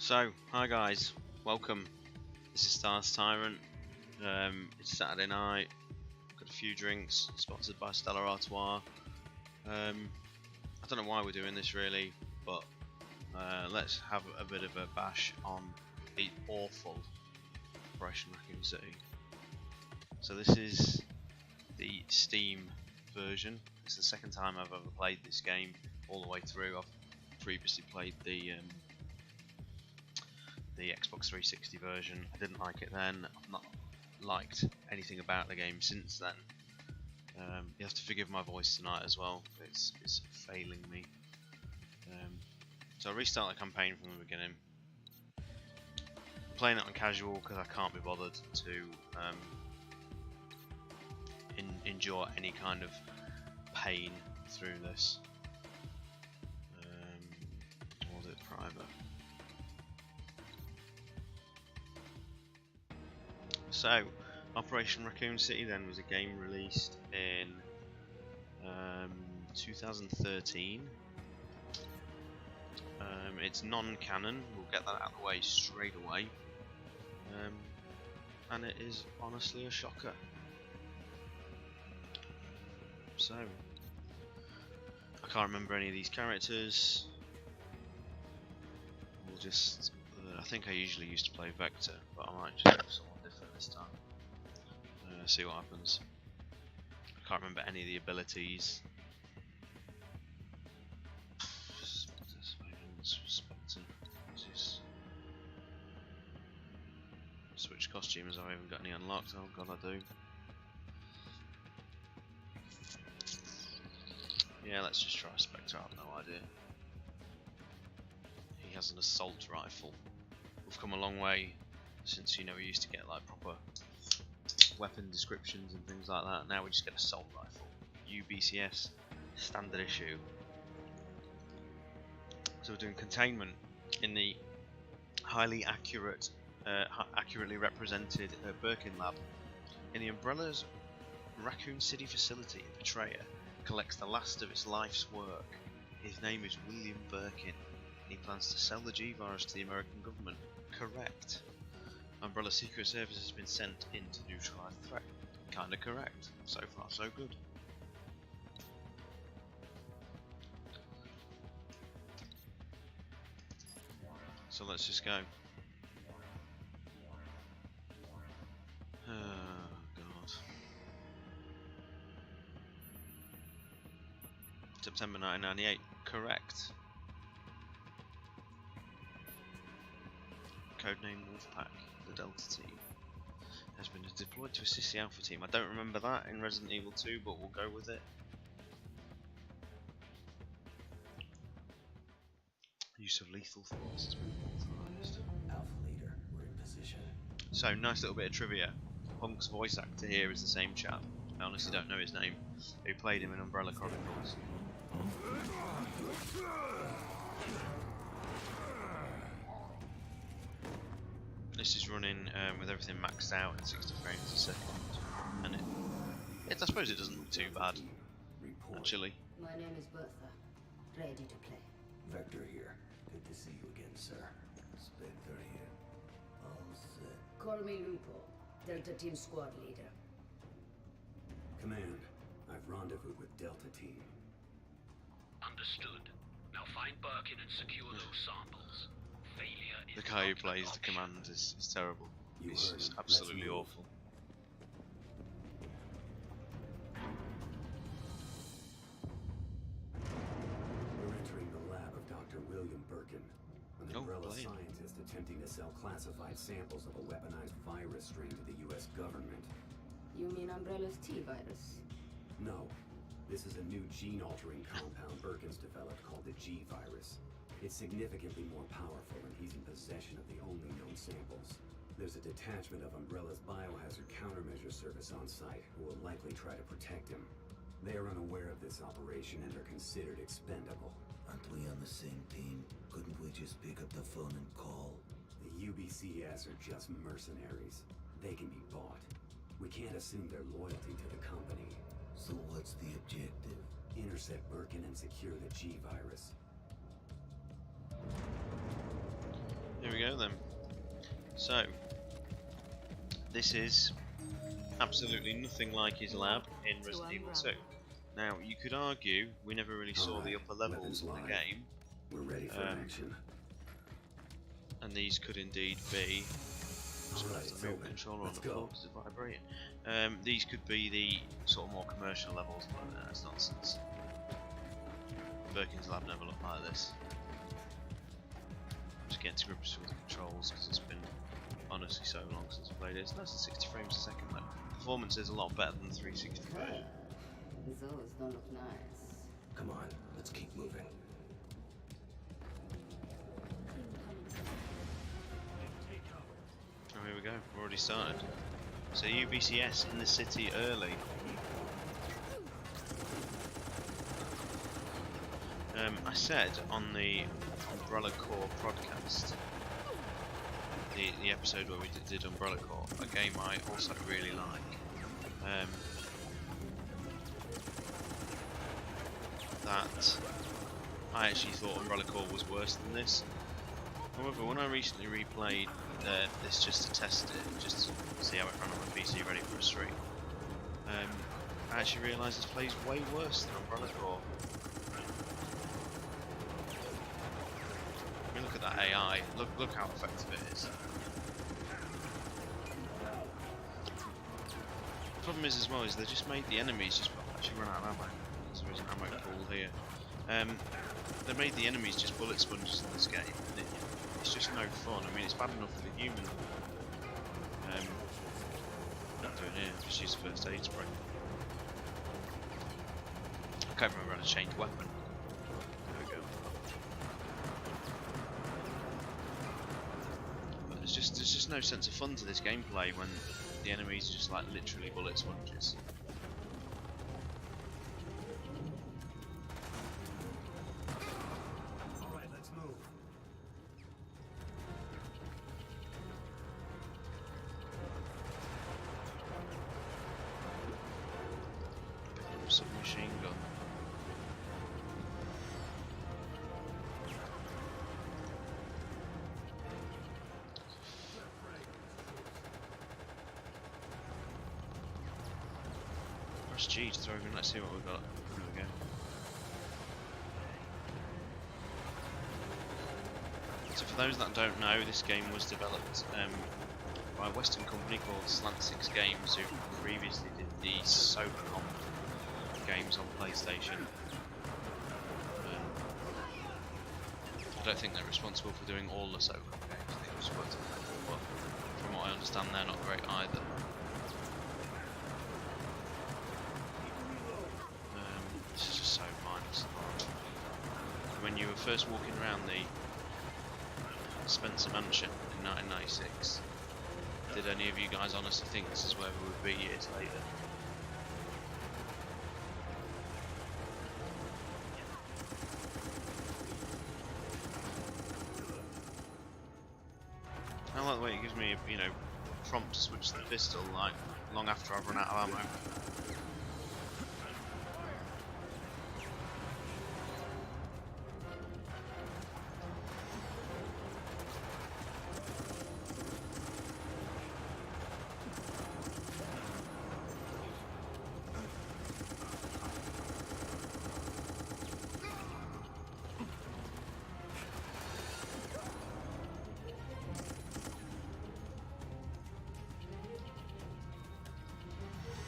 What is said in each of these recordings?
So, hi guys, welcome. This is Stars Tyrant. It's Saturday night. Got a few drinks, sponsored by Stella Artois. I don't know why we're doing this really, but let's have a bit of a bash on the awful Operation Raccoon City. So this is the Steam version. It's the second time I've ever played this game all the way through. I've previously played the Xbox 360 version. I didn't like it then. I've not liked anything about the game since then. You have to forgive my voice tonight as well. It's failing me. So I restart the campaign from the beginning. I'm playing it on casual because I can't be bothered to endure any kind of pain through this. Or was it private? So, Operation Raccoon City then was a game released in 2013. It's non-canon, we'll get that out of the way straight away. And it is honestly a shocker. So, I can't remember any of these characters. We'll just... I think I usually used to play Vector, but I might just do someone different this time. See what happens. I can't remember any of the abilities. Switch costumes, I haven't got any unlocked. Oh god, I do. Yeah, let's just try Spectre, I have no idea. He has an assault rifle. We've come a long way since, you know, we used to get like proper weapon descriptions and things like that. Now we just get assault rifle. UBCS standard issue. So we're doing containment in the highly accurately represented Birkin lab. In the Umbrella's Raccoon City facility, a betrayer collects the last of its life's work. His name is William Birkin, and he plans to sell the G-Virus to the American government. Correct. Umbrella Secret Service has been sent in to neutralize the threat. Kinda correct. So far, so good. So let's just go. Oh god. September 1998. Correct. Codename Wolfpack. The Delta team has been deployed to assist the Alpha team. I don't remember that in Resident Evil 2, but we'll go with it. Use of lethal force has been authorized. Alpha leader, we're in position. So, nice little bit of trivia. Punk's voice actor here is the same chap. I honestly don't know his name. Who played him in Umbrella Chronicles. This is running with everything maxed out at 60 frames a second, and I suppose it doesn't look too bad, actually. My name is Bertha. Ready to play. Vector here. Good to see you again, sir. Spectre here. All set. Call me Lupo, Delta Team Squad Leader. Command, I've rendezvoused with Delta Team. Understood. Now find Birkin and secure those samples. Failure is The guy who not plays an the option. command is terrible. You He's heard just him. absolutely Let's move. awful. We're entering the lab of Dr. William Birkin, an Oh, Umbrella brilliant. scientist attempting to sell classified samples of a weaponized virus strain to the US government. You mean Umbrella's T-Virus? No. This is a new gene-altering compound Birkin's developed called the G-Virus. It's significantly more powerful, and he's in possession of the only known samples. There's a detachment of Umbrella's biohazard countermeasure service on site who will likely try to protect him. They are unaware of this operation and are considered expendable. Aren't we on the same team? Couldn't we just pick up the phone and call? The UBCS are just mercenaries. They can be bought. We can't assume their loyalty to the company. So what's the objective? Intercept Birkin and secure the G-Virus. Here we go. go then. So, this is absolutely nothing like his lab in Resident Evil 2. Now, you could argue we never really saw the upper levels of the game. We're ready for action. And these could indeed be. Alright, it's Move open. controller on Let's the floor go. because it's vibrating. These could be the sort of more commercial levels, but that's nonsense. Birkin's lab never looked like this. Just getting to grips with the controls because it's been honestly so long since I played it. It's less than 60 frames a second though. Performance is a lot better than the 360 version. Those don't look nice. Come on, let's keep moving. Oh, here we go. We're already started. So UBCS in the city early. I said on the Umbrella Corps podcast, the episode where we did Umbrella Corps, a game I also really like. That I actually thought Umbrella Corps was worse than this. However, when I recently replayed this just to test it, just to see how it ran on my PC ready for a stream, I actually realised this plays way worse than Umbrella Corps. I mean, look at that AI. Look how effective it is. The problem is as well is they just made the enemies just actually run out of ammo. So there's an ammo pool here. They made the enemies just bullet sponges in this game. And it's just no fun. I mean, it's bad enough for the human. Not doing here. Just use the first aid spray. I can't remember how to change weapon. There we go. But there's just no sense of fun to this gameplay when the enemies are just like literally bullet sponges. Alright, let's move. Submachine gun. Press G to throw in. Let's see what we've got. There we go. So for those that don't know, this game was developed by a Western company called Slant 6 Games, who previously did the Sobercom games on PlayStation. I don't think they're responsible for doing all the Sobercom games. I think it was worked on them, but from what I understand, they're not great either. This is just so mindless. When you were first walking around the Spencer Mansion in 1996, did any of you guys honestly think this is where we would be years later? I like the way it gives me, you know, prompt to switch the pistol like long after I've run out of ammo.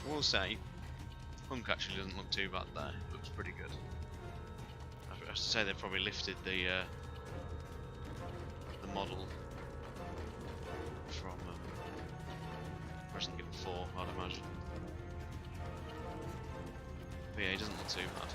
I will say, Hunk actually doesn't look too bad there. It looks pretty good. I have to say they've probably lifted the model from Resident Evil 4, I'd imagine. But yeah, he doesn't look too bad.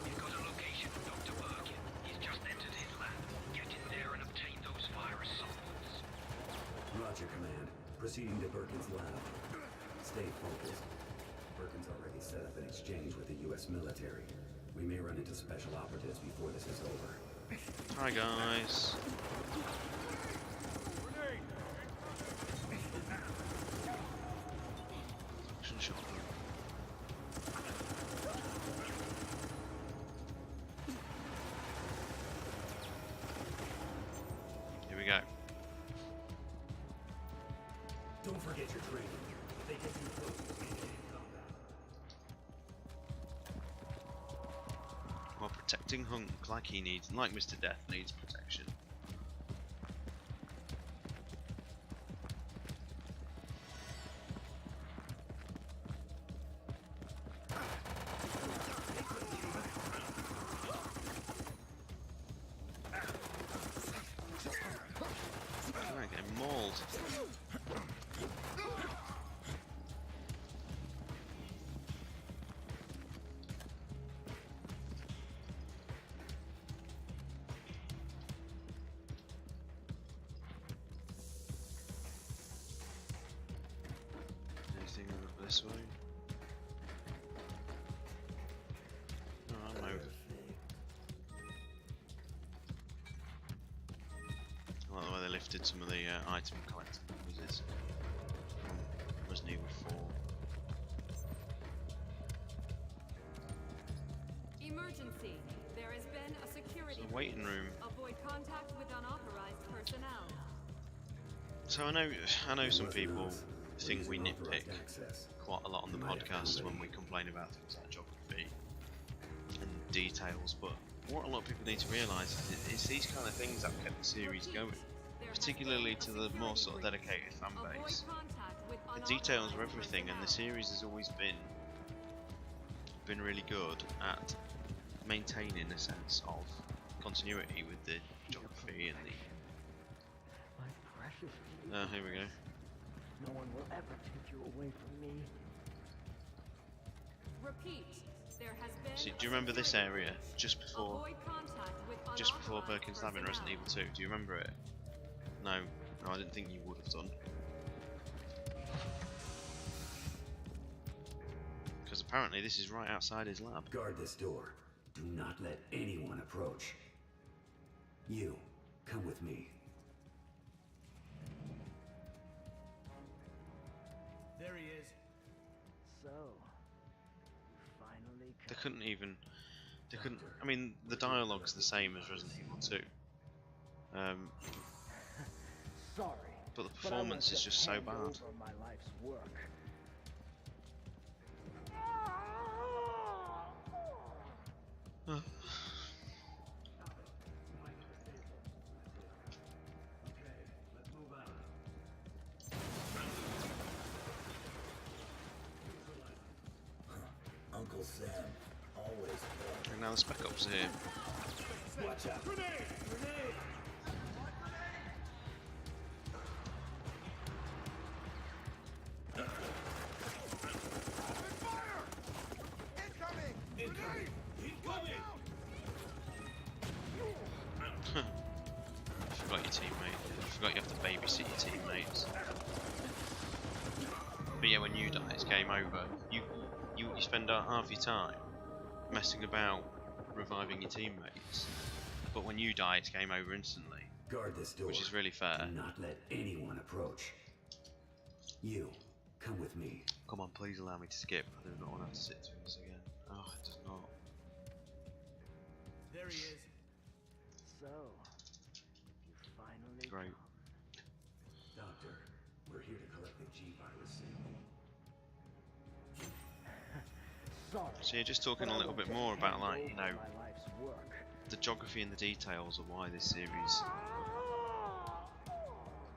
You've got a location of Dr. Birkin. He's just entered his lab. Get in there and obtain those virus samples. Roger, Command. Proceeding to Birkin's lab. Stay focused. Birkin's already set up an exchange with the U.S. military. We may run into special operatives before this is over. Hi guys. Action shotgun. Don't forget your training. They get too close to hand-to-hand combat. While protecting Hunk like he needs, like Mr. Death needs protection. I'm getting mauled. Anything over this way? Oh, I'm over. I like the way they lifted some of the item collecting noises from Resident Evil 4. Emergency. There has been a security It's a waiting breach. room. Avoid contact with unauthorized personnel. So I know some people think Using we authorized nitpick access. quite a lot on the You might have podcast found when it. we complain about things like geography and details, but what a lot of people need to realise is it's these kind of things that kept the series going, particularly to the more sort of dedicated fan base. The details are everything, and the series has always been really good at maintaining a sense of continuity with the geography and the. My precious you. Oh, here we go. No one will ever take you away from me. Repeat. There has been. See, do you remember this area just before Avoid contact with Perkins Lab in Resident Evil 2? Do you remember it? No, I didn't think you would have done. Because apparently this is right outside his lab. Guard this door. Do not let anyone approach. You, come with me. There he is. So, you finally They come. couldn't even. They couldn't. I mean, the dialogue's the same as Resident Evil 2. Sorry. But the but I performance won't is just so hand bad. over my life's work. Uncle Sam, always clutch. And now the Spec Ops are here. Watch out! You forgot your teammate. You forgot you have to babysit your teammates. But yeah, when you die, it's game over. You spend half your time messing about reviving your teammates. But when you die, it's game over instantly. Guard this door. Which is really fair. Do not let anyone approach. You, come with me. Come on, please allow me to skip. I do not want to have to sit through this again. Oh, it does not. There he is. So, you finally Great. come. Doctor, we're here to collect the G-virus sample. Sorry. So you're just talking but a I little won't bit more hand about, like, over you know, my life's work. the geography and the details of why this series.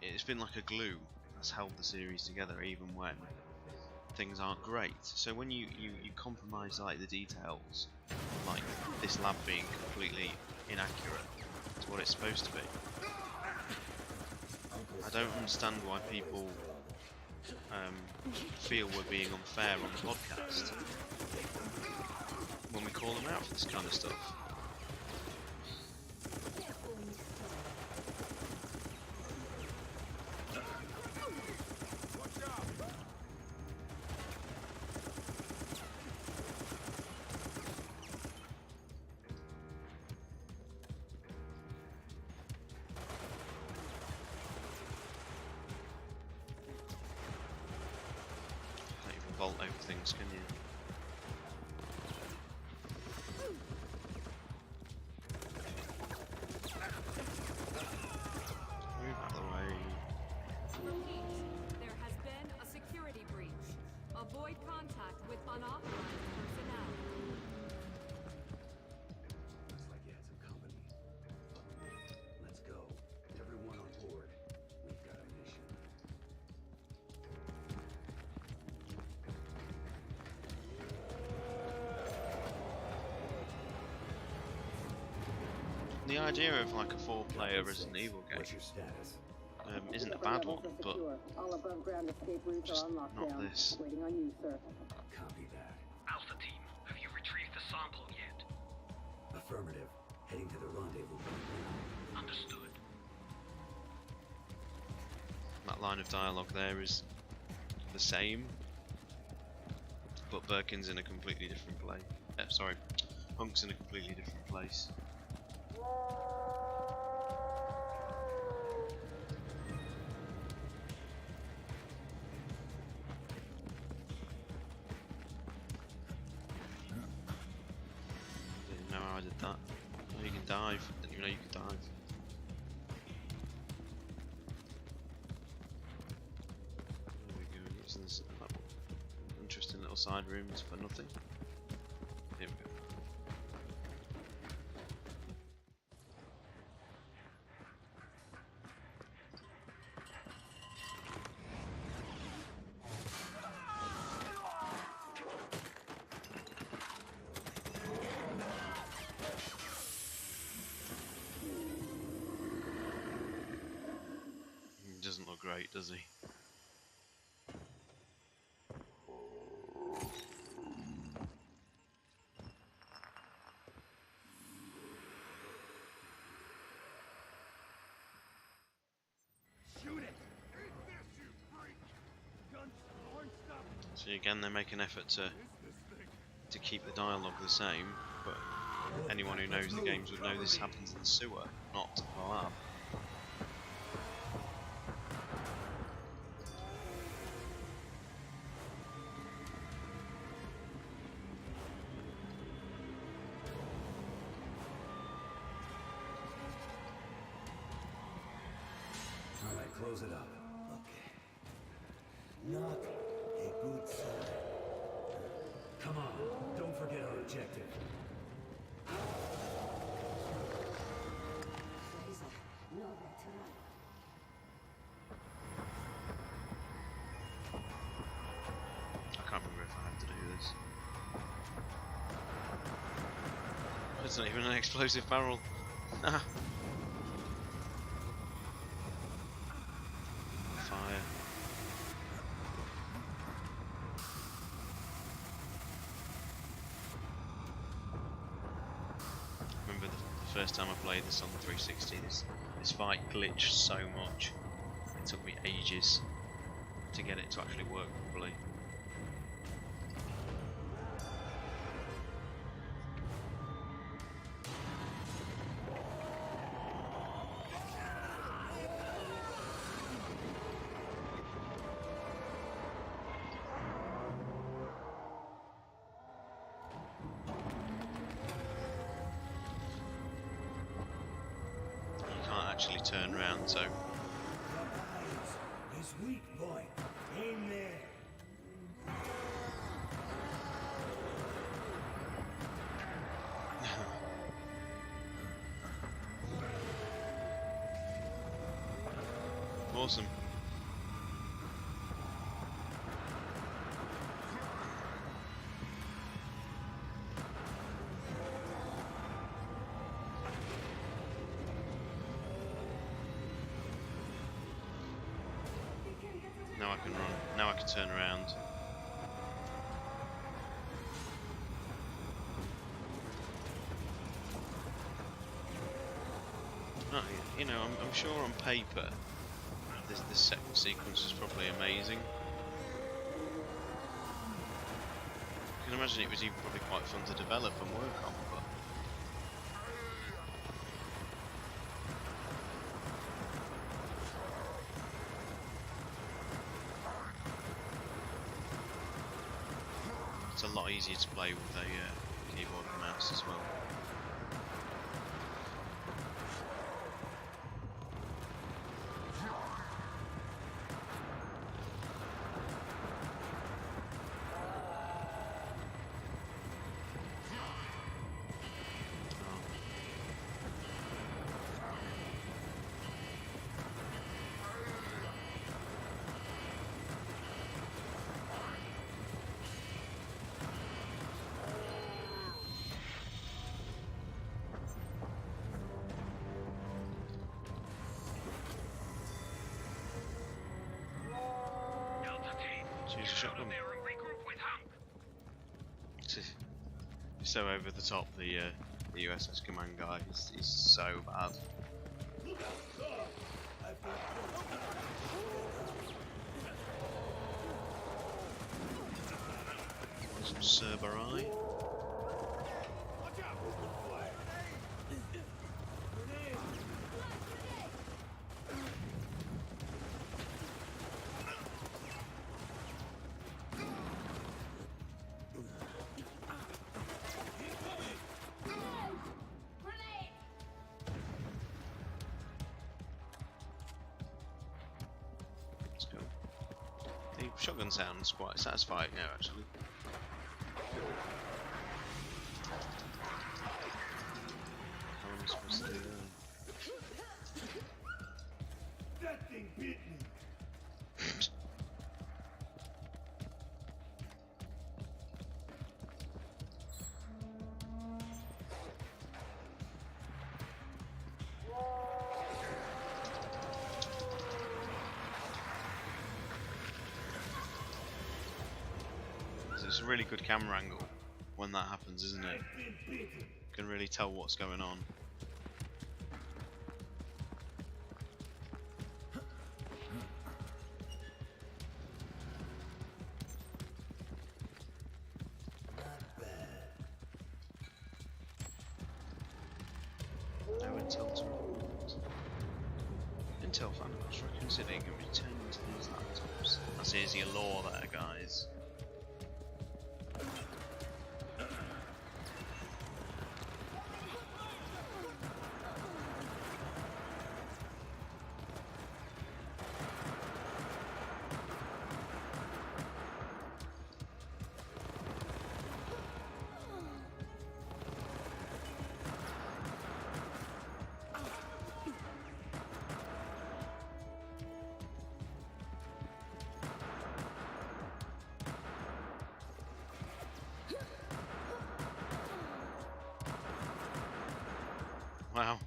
It's been like a glue that's held the series together, even when things aren't great. So when you compromise like the details, like this lab being completely inaccurate to what it's supposed to be, I don't understand why people feel we're being unfair on the podcast when we call them out for this kind of stuff. Can't even vault over things, can you? Move out of the way. Repeat. There has Avoid contact with unauthorized personnel. Looks like you had some company. Let's go. Everyone on board. We've got a mission. The idea of like a 4-player Resident Evil game What's your status? isn't a bad one, but all above ground escape routes just are on not lockdown. this. Waiting on you, sir. Copy that. Alpha team, have you retrieved the sample yet? Affirmative. Heading to the rendezvous point now. Understood. That line of dialogue there is the same, but Birkin's in a completely different place. Sorry, Hunk's in a completely different place. Didn't know how I did that. Oh, you can dive. Didn't even know you could dive. There we go. What's in this level? Interesting little side rooms for nothing. Here we go. He doesn't look great, does he? Shoot it! Eat this, you freak! Guns aren't stopping. So again, they make an effort to keep the dialogue the same, but anyone who knows the games would know this happens in the sewer, not the lab. All right, close it up. Okay. Not a good sign. Come on. Don't forget our objective. Teresa, nowhere to run. I can't remember if I have to do this. It's not even an explosive barrel. Ah. Fire. Remember the first time I played this on the 360, this fight glitched so much. It took me ages to get it to actually work properly. You can't actually turn around, so His weak point. Aim there. awesome. Now I can run. Now I can turn around. No, you know, I'm sure on paper this second sequence is probably amazing. I can imagine it was even probably quite fun to develop and work on, but it's a lot easier to play with a keyboard and mouse as well. use a shotgun. There and regroup with Hunk. It's so over the top. The USS Command guy. He's so bad. Some Cerberus. Let's go. The shotgun sounds quite satisfying now, actually. How am I supposed to do that? That thing bit me. It's a really good camera angle when that happens, isn't it? You can really tell what's going on. No intel to report. Intel found across Raccoon City can be turned to these laptops. That's easier lore there, guys. Wow.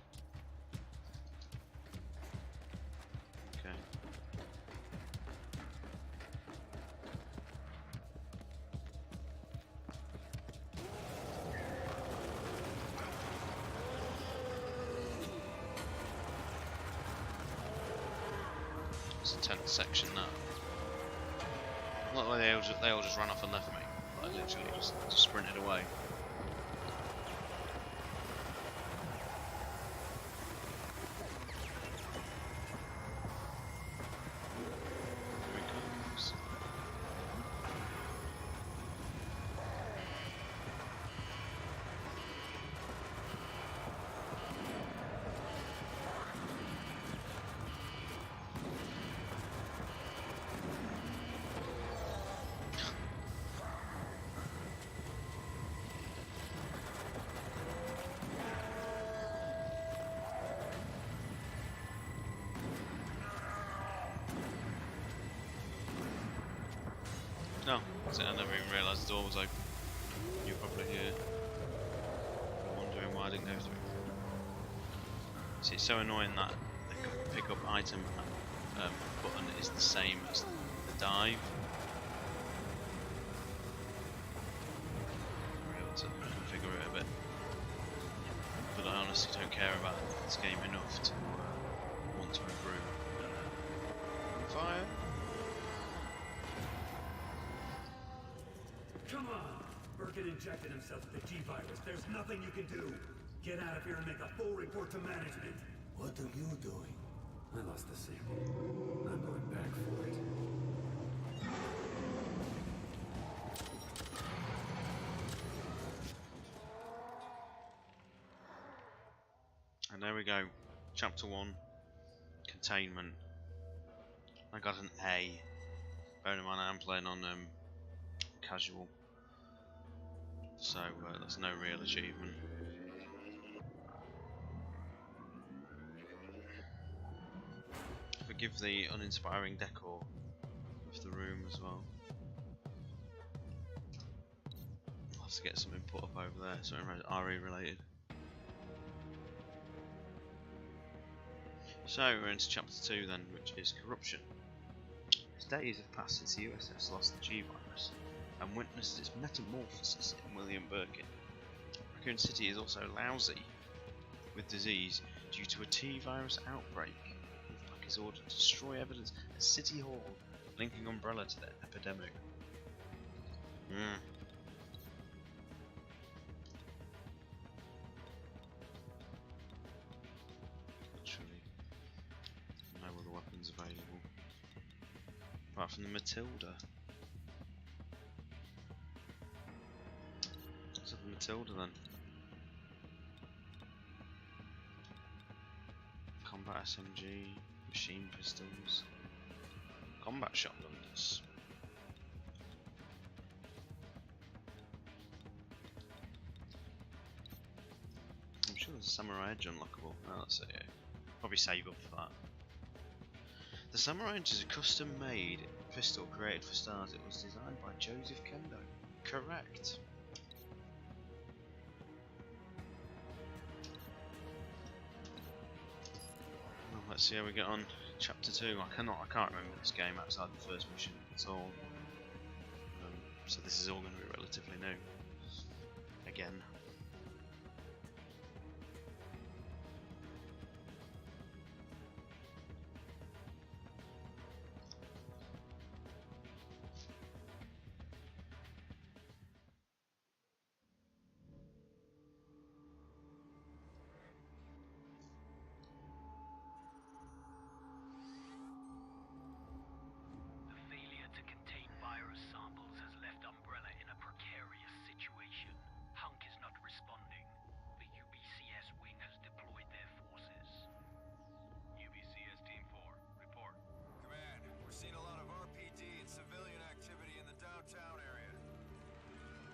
Okay. It's a tense section now. Not like they all just ran off and left me. Like literally just sprinted away. No, that's it. I never even realised the door was open. You're probably here wondering why I didn't go through. See, it's so annoying that the pick up item button is the same as the dive. I'm able to configure it a bit, but I honestly don't care about this game enough to want to improve. Fire. Come on! Birkin injected himself with the G-Virus. There's nothing you can do. Get out of here and make a full report to management. What are you doing? I lost the sample. I'm going back for it. And there we go. Chapter 1. Containment. I got an A. Bearing in mind I'm playing on casual. So that's no real achievement. Forgive the uninspiring decor of the room as well. I'll have to get something put up over there, something RE related. So we're into chapter 2 then, which is corruption. It's days have passed since the USS lost the G-Virus and witnessed its metamorphosis in William Birkin. Raccoon City is also lousy with disease due to a T-Virus outbreak. Wolfpack is ordered to destroy evidence at City Hall, linking Umbrella to the epidemic. Literally, no other weapons available. Apart from the Matilda. What's up with Matilda then? Combat SMG, machine pistols, combat shotguns. I'm sure there's a Samurai Edge unlockable. Oh, that's it, yeah. Probably save up for that. The Samurai Edge is a custom-made pistol created for Stars. It was designed by Joseph Kendo. Correct. Well, let's see how we get on. Chapter 2. I can't remember this game outside the first mission at all. So this is all going to be relatively new. Again. The failure to contain virus samples has left Umbrella in a precarious situation. Hunk is not responding. The UBCS wing has deployed their forces. UBCS Team 4, report. Command, we're seeing a lot of RPD and civilian activity in the downtown area.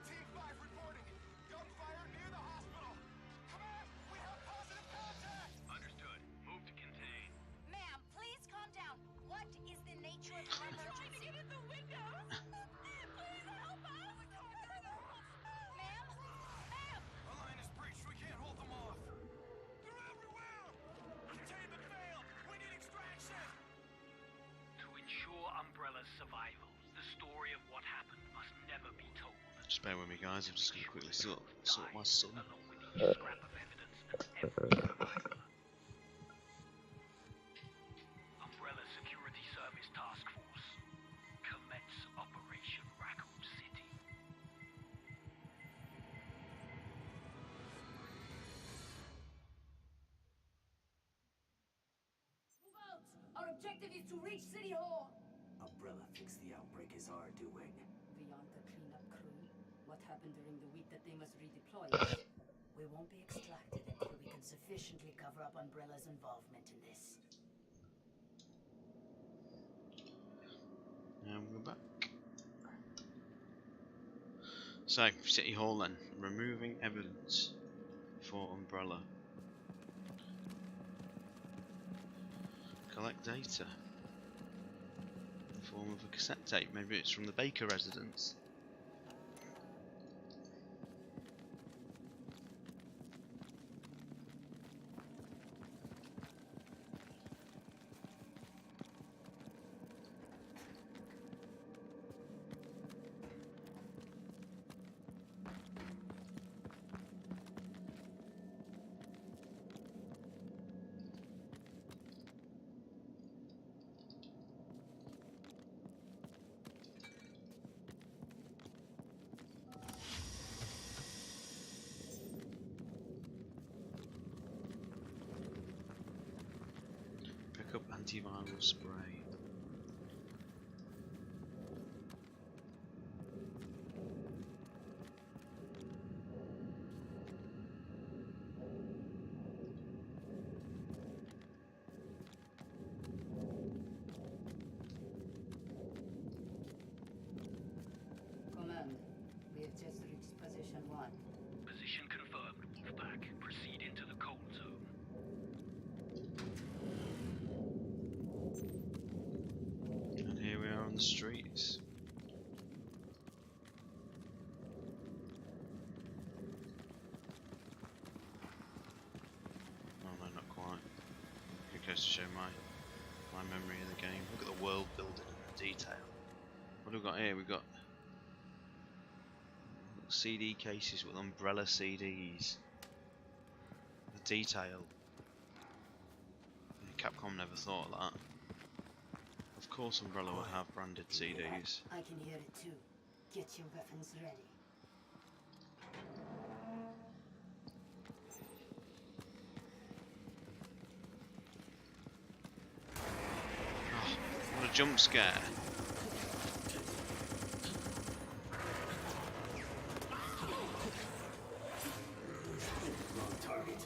Team 5 reporting. Gunfire near the hospital. Command, we have positive contact. Understood. Move to contain. Ma'am, please calm down. What is the nature of your emergency? Get in the window! Please help us! Ma'am? Ma'am! Our line is breached. We can't hold them off. They're everywhere. Containment failed. We need extraction. To ensure Umbrella's survival, the story of what happened must never be told. Just bear with me, guys. I'm just going to quickly sort my son. Along with each scrap of evidence and every survivor. Umbrella Security Service Task Force. Commence Operation Raccoon City. Move out! Our objective is to reach City Hall! Umbrella thinks the outbreak is our doing. Beyond the cleanup crew, what happened during the week that they must redeploy us? We won't be extracted until we can sufficiently cover up Umbrella's involvement in this. And we're back. So, City Hall then. Removing evidence for Umbrella. Collect data. In the form of a cassette tape. Maybe it's from the Baker residence. Pick up antiviral spray. Command, we have just reached position 1. Position confirmed. Wolfpack, proceed into the cold zone. And here we are on the streets. Oh no, not quite. It goes to show my memory of the game. Look at the world building and detail. What have we got here? We've got CD cases with umbrella CDs. The detail. Yeah, Capcom never thought of that. Of course Umbrella would have branded CDs. I can hear it too. Get your weapons ready. What a jump scare. Wrong target.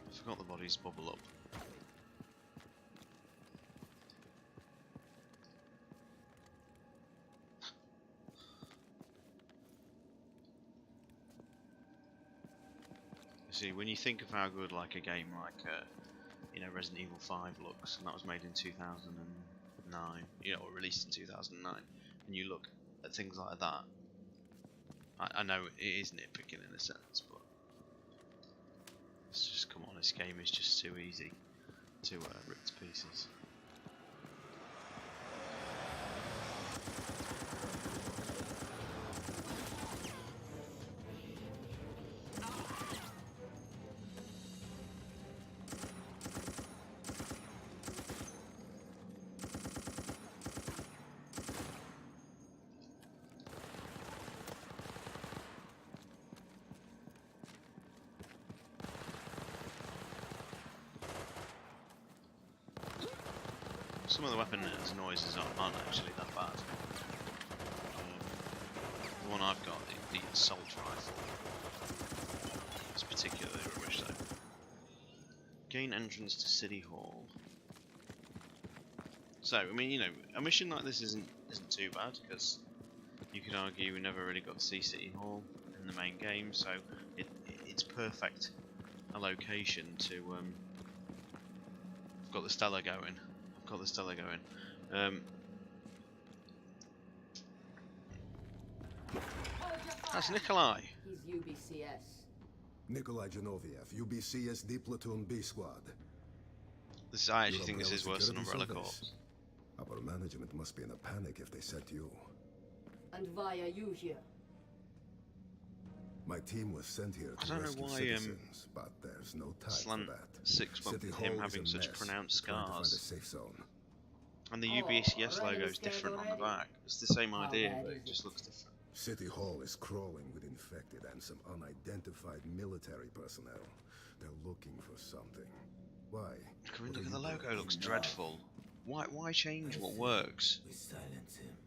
I forgot the bodies bubble up. See, when you think of how good like a game like you know, Resident Evil 5 looks, and that was made in 2009, you know, or released in 2009, and you look at things like that, I know it is nitpicking in a sense, but it's just, come on, this game is just too easy to rip to pieces. Some of the weapon noises aren't actually that bad. The one I've got, the assault rifle, is particularly rubbish though. Gain entrance to City Hall. So, I mean, you know, a mission like this isn't too bad, because you could argue we never really got to see City Hall in the main game, so it's perfect a location to. I've got the Stella going. That's Nikolai. He's UBCS. Nikolai Genoviev, UBCS D Platoon B Squad. I actually think this is worse than Umbrella Corps. Our management must be in a panic if they sent you. And why are you here? My team was sent here to rescue citizens, but there's no time for that. Six went with him having such pronounced scars. A safe zone. And the UBCS logo is different on the back. It's the same idea, but it just looks different. City Hall is crawling with infected and some unidentified military personnel. They're looking for something. Why? Look at the logo, looks dreadful. Why change what works? We silence him.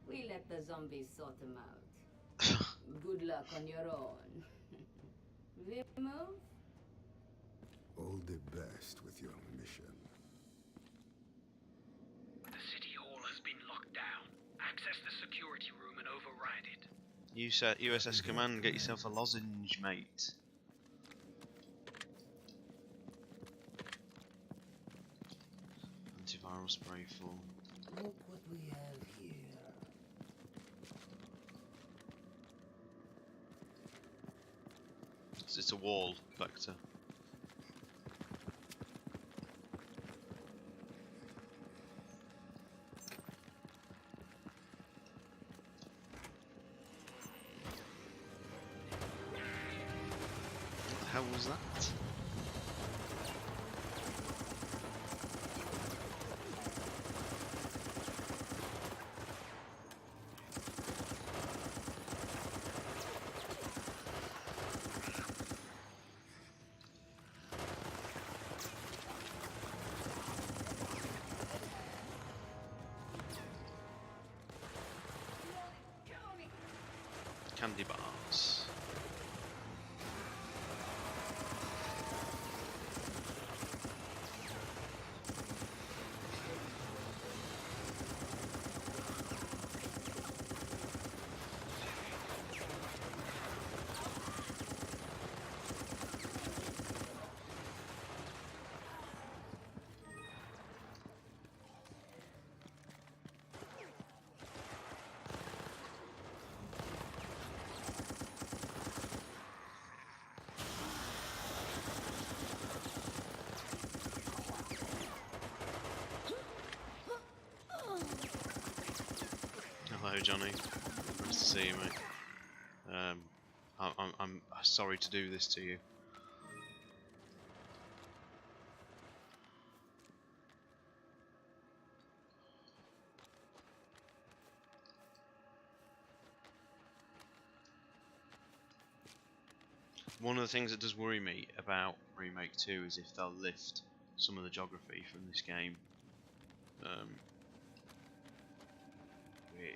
We let the zombies sort them out. Good luck on your own. We move? All the best with your mission. The City Hall has been locked down. Access the security room and override it. You set USS Command, get yourself a lozenge, mate. Antiviral spray full. Look what we have here. It's a wall vector. What the hell was that? Candy bars. Hello, Johnny. Nice to see you, mate. I'm sorry to do this to you. One of the things that does worry me about Remake 2 is if they'll lift some of the geography from this game.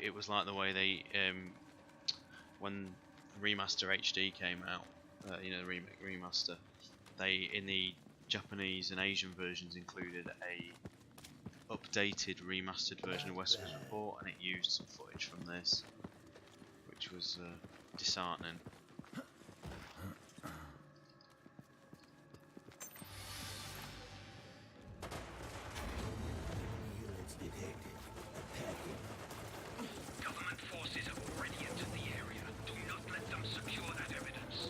It was like the way they, when Remaster HD came out, you know, the remake remaster, they in the Japanese and Asian versions included a updated remastered version of Westwood's Report, and it used some footage from this, which was disheartening. Government forces have already entered the area. Do not let them secure that evidence.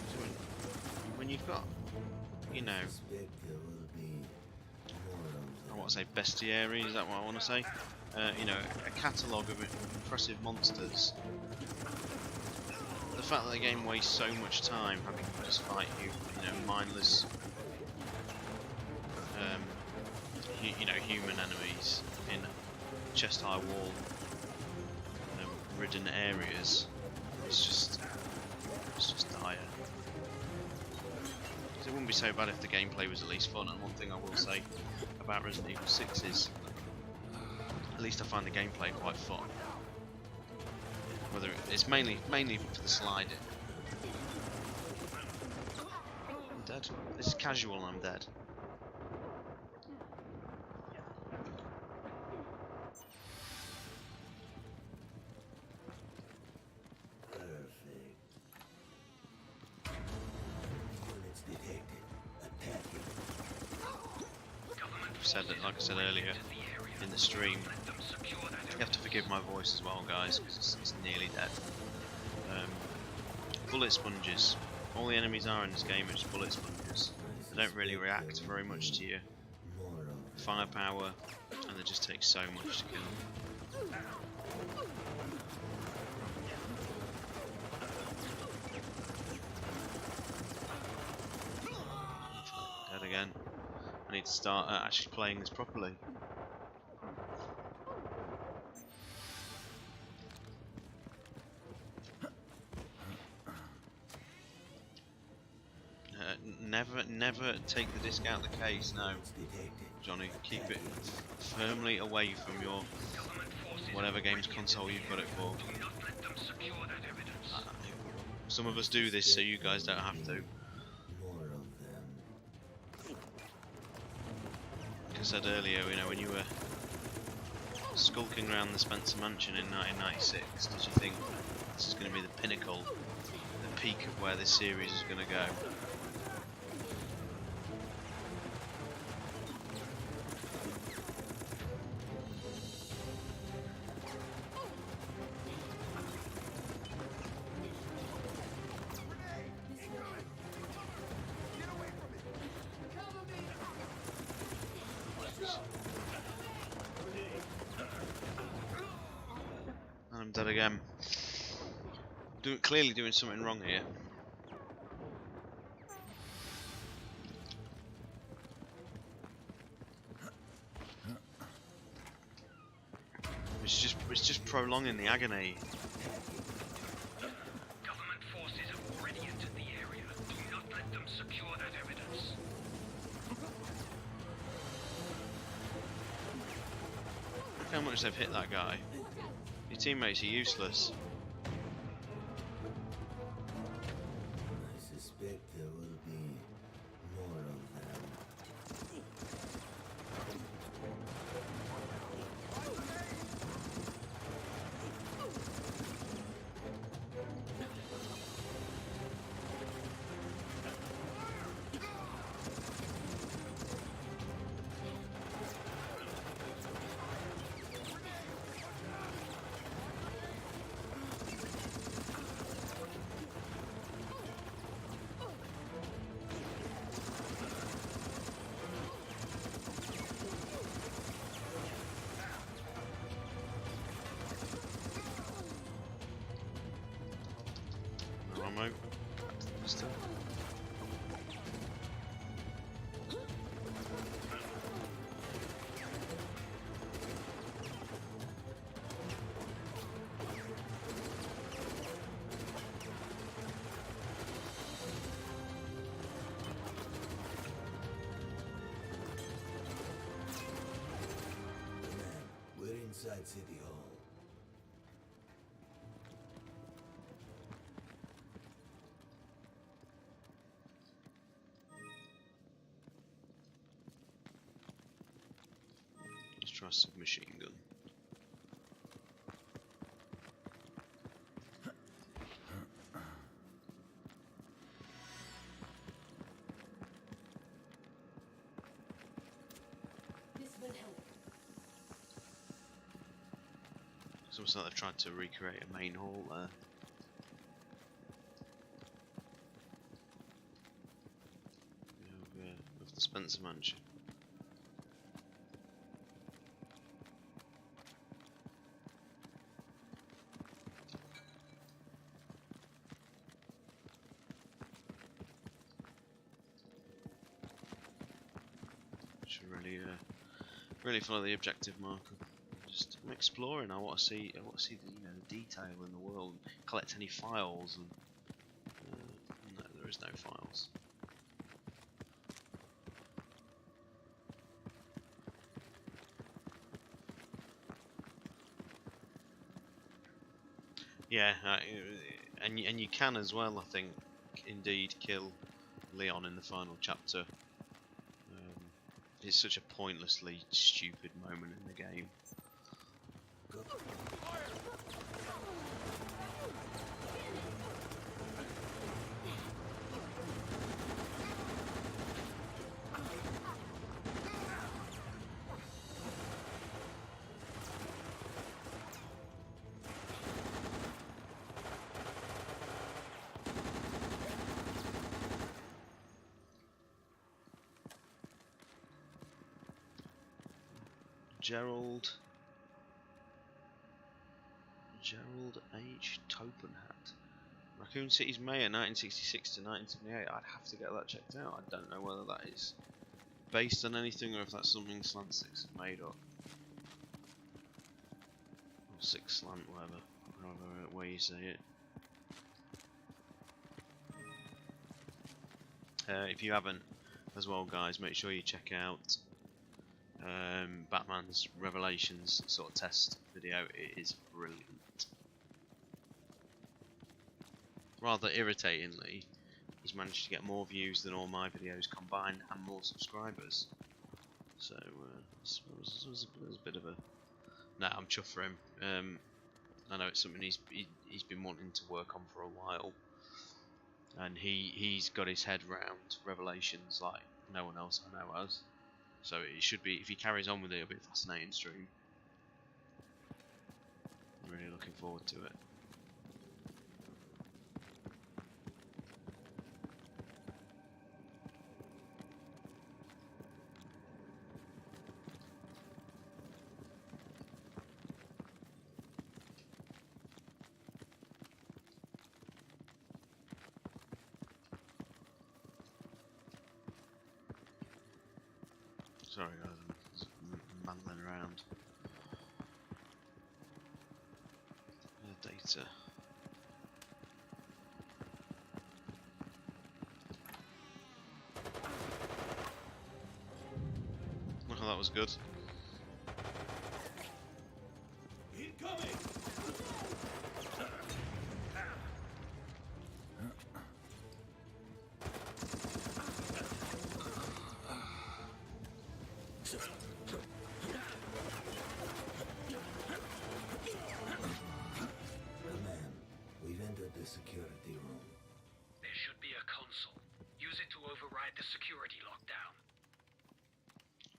So when you've got, you know, I want to say bestiary, is that what I want to say? You know, a catalogue of impressive monsters. The fact that the game wastes so much time having to just fight you know, mindless, you know, human enemies in chest-high wall ridden areas, it's just dire. It wouldn't be so bad if the gameplay was at least fun, and one thing I will say about Resident Evil 6 is at least I find the gameplay quite fun. Whether it's mainly for the sliding. I'm dead. This is casual and I'm dead. Said that, like I said earlier in the stream, you have to forgive my voice as well, guys, because it's nearly dead. Bullet sponges. All the enemies are in this game are just bullet sponges. They don't really react very much to your firepower, and they just take so much to kill. Dead again. I need to start actually playing this properly. Never take the disc out of the case, no. Johnny, keep it firmly away from your whatever games console you've got it for. Some of us do this so you guys don't have to. Like I said earlier, you know, when you were skulking around the Spencer Mansion in 1996, did you think this is going to be the pinnacle, the peak of where this series is going to go? I'm dead again. Clearly doing something wrong here. It's just prolonging the agony. Government forces have already entered the area. Do not let them secure that evidence. Look how much they've hit that guy. Your teammates are useless. I suspect there will be more of them. ammo. Still. We're inside City Hall. Let's try a submachine gun. This will help. It's almost like they've tried to recreate a main hall there. Of the Spencer Mansion. Should really follow the objective marker. Just I'm exploring. I want to see the the detail in the world. Collect any files, and no, there is no files. Yeah, and you can as well. I think indeed kill Leon in the final chapter. It's such a pointlessly stupid moment in the game. Gerald H. Topenhat. Raccoon City's mayor, 1966 to 1978. I'd have to get that checked out. I don't know whether that is based on anything or if that's something Slant 6 have made up. Or 6 Slant, whatever. However way you say it. If you haven't as well, guys, make sure you check out Batman's Revelations sort of test video. It is brilliant. Rather irritatingly, he's managed to get more views than all my videos combined and more subscribers. So it was a bit of a... No, I'm chuffed for him. I know it's something he's been wanting to work on for a while, and he's got his head round Revelations like no one else I know has. So it should be, if he carries on with it, it'll be a fascinating stream. I'm really looking forward to it. Sorry guys, I'm just muddling around. Data. Oh, that was good. Incoming! Security room. There should be a console. Use it to override the security lockdown.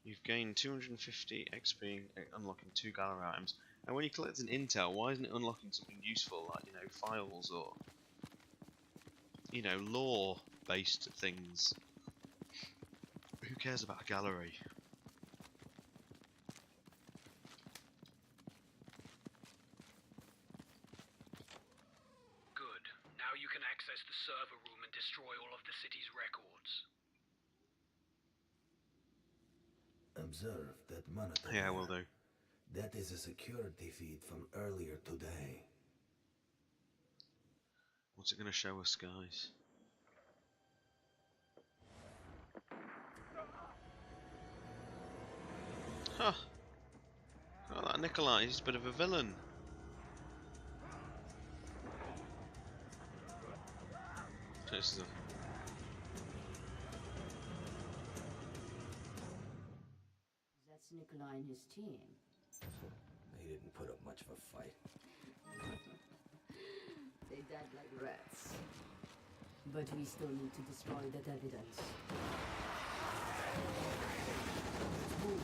You've gained 250 XP unlocking 2 gallery items. And when you collect an intel, why isn't it unlocking something useful like, files or, lore-based things? Who cares about a gallery? Good. Now you can access the server room and destroy all of the city's records. Observe that monitor. Yeah, there. will do. That is a security feed from earlier today. What's it going to show us, guys? Huh. Oh, that Nikolai, he's a bit of a villain. This is a... That's Nikolai and his team. They didn't put up much of a fight. They died like rats. But we still need to destroy that evidence. Move.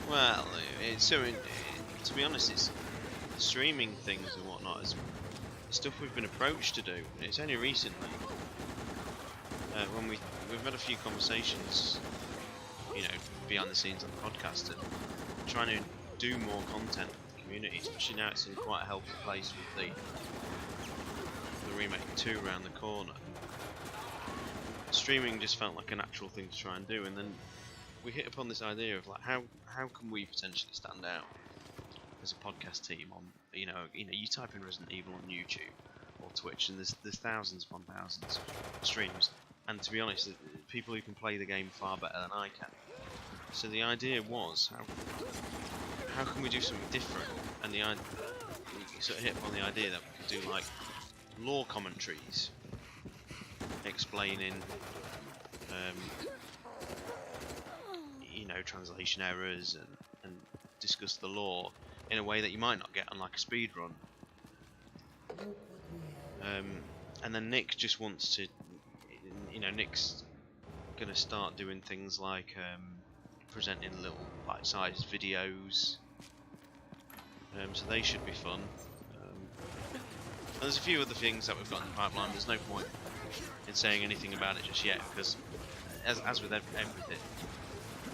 Well, it's so. To be honest, it's streaming things and whatnot is stuff we've been approached to do. It's only recently when we've had a few conversations, you know, behind the scenes on the podcast, and trying to do more content for the community. Especially now, it's in quite a healthy place with the remake 2 around the corner. Streaming just felt like a natural thing to try and do, and then we hit upon this idea of like how can we potentially stand out as a podcast team on you type in Resident Evil on YouTube or Twitch and there's thousands upon thousands of streams, and to be honest, people who can play the game far better than I can. So the idea was how can we do something different, and we sort of hit upon the idea that we could do like lore commentaries explaining translation errors and discuss the lore in a way that you might not get on like a speed run. And then Nick just wants to, Nick's gonna start doing things like presenting little bite-sized videos. So they should be fun. And there's a few other things that we've got in the pipeline. There's no point in saying anything about it just yet, because as with everything,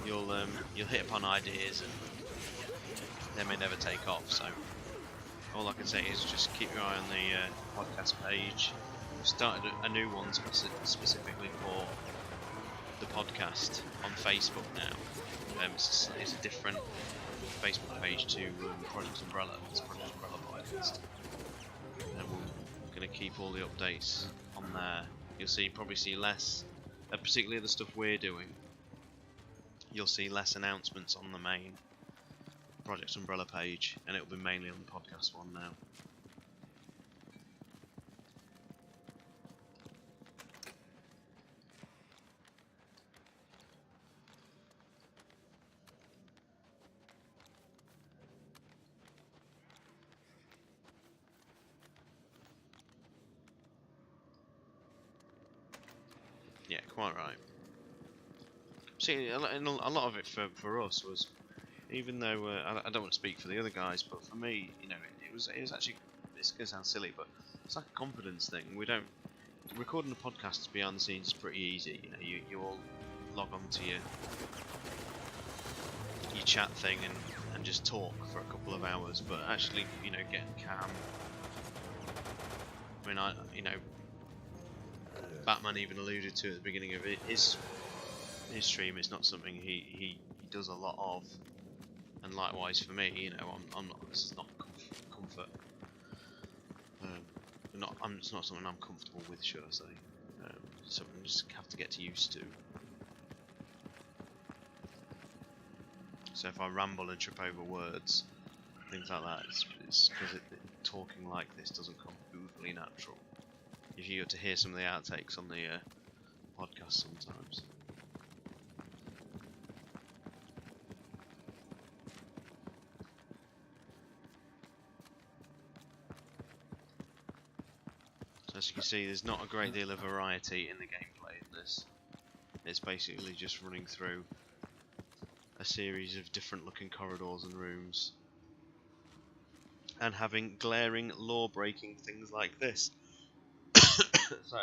you'll hit upon ideas and they may never take off. So all I can say is just keep your eye on the podcast page. We've started a new one specifically for the podcast on Facebook now. It's a different Facebook page to Project Umbrella. It's Project Umbrella podcast, and we're going to keep all the updates on there. You'll probably see less, particularly the stuff we're doing. You'll see less announcements on the main Project Umbrella page, and it'll be mainly on the podcast one now. Yeah, quite right. See, a lot of it for us was, even though I don't want to speak for the other guys, but for me, it was actually, it's going to sound silly, but it's like a confidence thing. Recording a podcast behind the scenes is pretty easy. You all log on to your chat thing and just talk for a couple of hours, but actually, getting calm. I mean, Batman even alluded to at the beginning of his stream. It's not something he does a lot of, and likewise for me, I'm not. This is not comfort. It's not something I'm comfortable with, should I say? Something I just have to get used to. So if I ramble and trip over words, things like that, it's because talking like this doesn't come goofily natural. If you get to hear some of the outtakes on the podcast sometimes. So as you can see, there's not a great deal of variety in the gameplay in this. It's basically just running through a series of different looking corridors and rooms, and having glaring law-breaking things like this. So,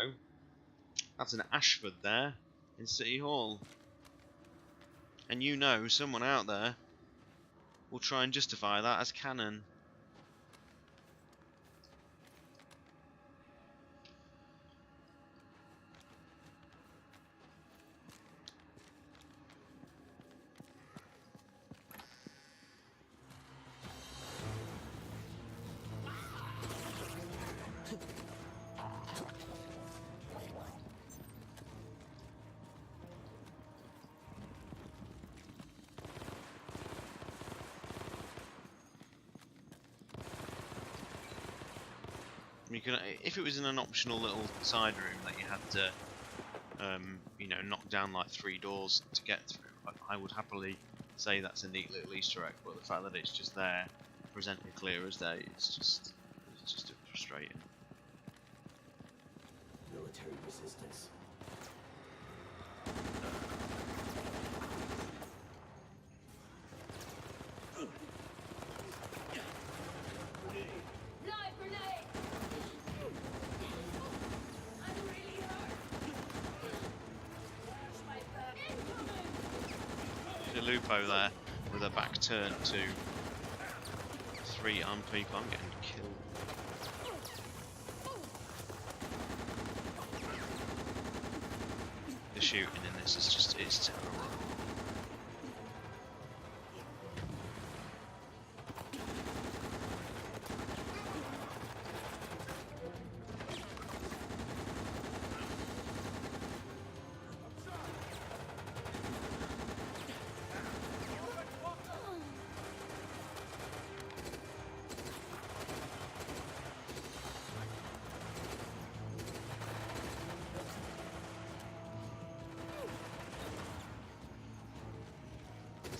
that's an Ashford there, in City Hall. And someone out there we'll try and justify that as canon. You can, if it was in an optional little side room that you had to, you know, knock down like 3 doors to get through, I would happily say that's a neat little Easter egg. But the fact that it's just there, presented clear as day, it's just frustrating. Military resistance. Live grenade! I'm really hurt. Where's my bag? There's a Lupo there with her back turned to 3 armed people. I'm getting killed. The shooting in this is just, it's terrible.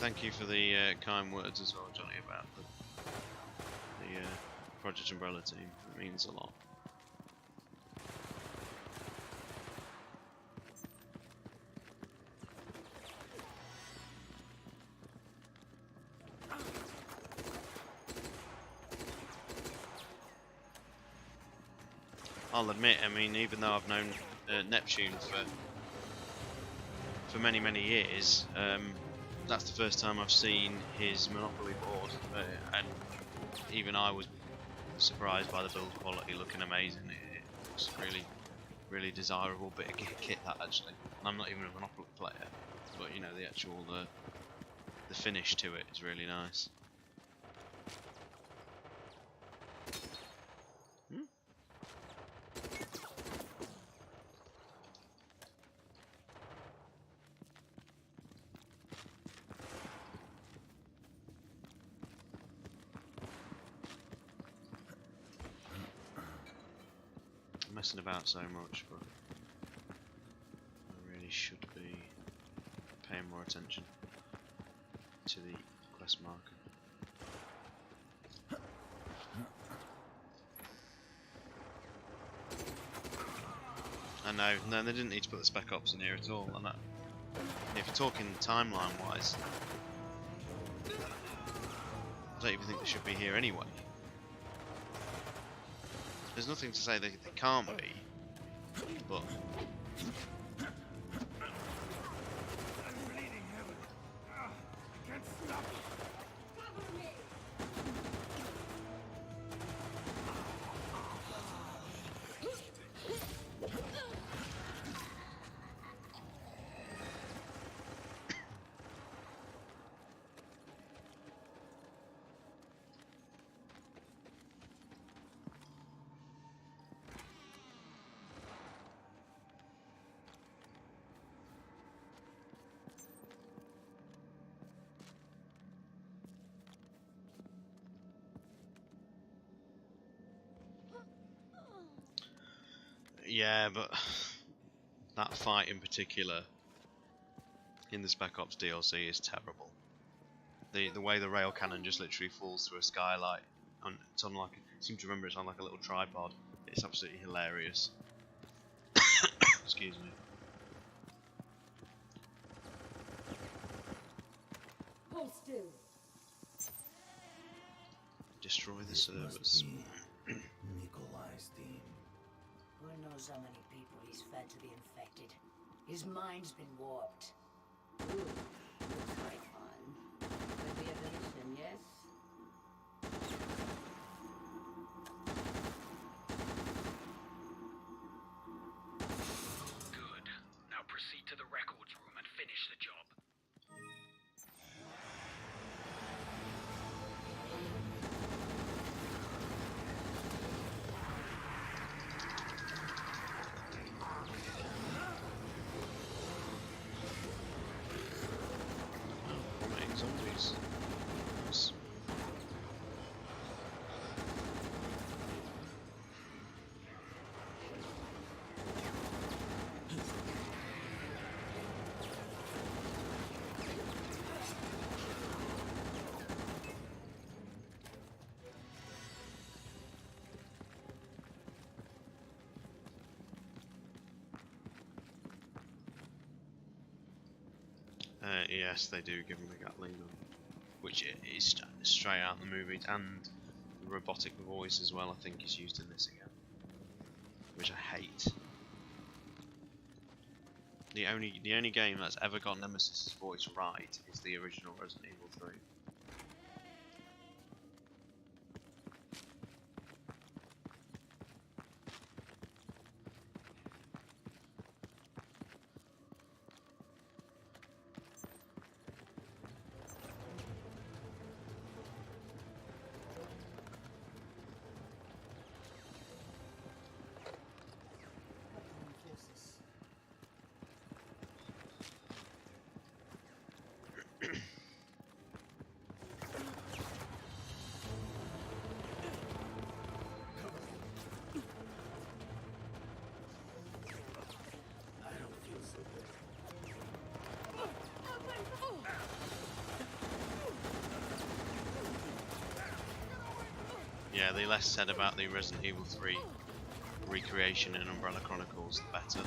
Thank you for the kind words as well, Johnny, about the Project Umbrella team. It means a lot. I'll admit, I mean, even though I've known Neptune for many years, that's the first time I've seen his Monopoly board, and even I was surprised by the build quality, looking amazing. It looks really desirable bit of kit, that actually. And I'm not even a Monopoly player, but you know, the actual the finish to it is really nice. Messing about so much, but I really should be paying more attention to the quest marker. I know, no, they didn't need to put the Spec Ops in here at all, and that, if you're talking timeline wise, I don't even think they should be here anyway. There's nothing to say they can't be, but I'm bleeding heavily. I can't stop. Cover me! yeah, but that fight in particular in the Spec Ops DLC is terrible. The way the rail cannon just literally falls through a skylight, and it's on like, I seem to remember it's on like a little tripod. It's absolutely hilarious. Excuse me. Hold still. Destroy the This must servers. be Nikolai's team. Who knows how many people he's fed to the infected? His mind's been warped. Ooh, looks like fun. Could be a mission, yes? Yes, they do give him a Gatling gun, which is straight out in the movies, and the robotic voice as well. I think is used in this again, which I hate. The only game that's ever got Nemesis' voice right is the original Resident Evil 3. Yeah, the less said about the Resident Evil 3 recreation in Umbrella Chronicles, the better.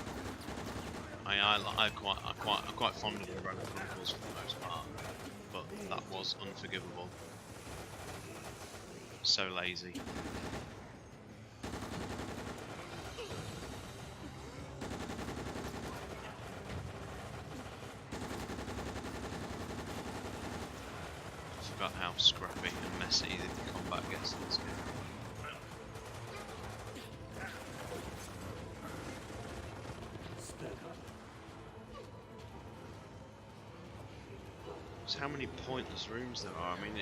I'm quite fond of Umbrella Chronicles for the most part, but that was unforgivable. So lazy. I forgot how scrappy and messy the combat gets in this game. Just how many pointless rooms there are. I mean,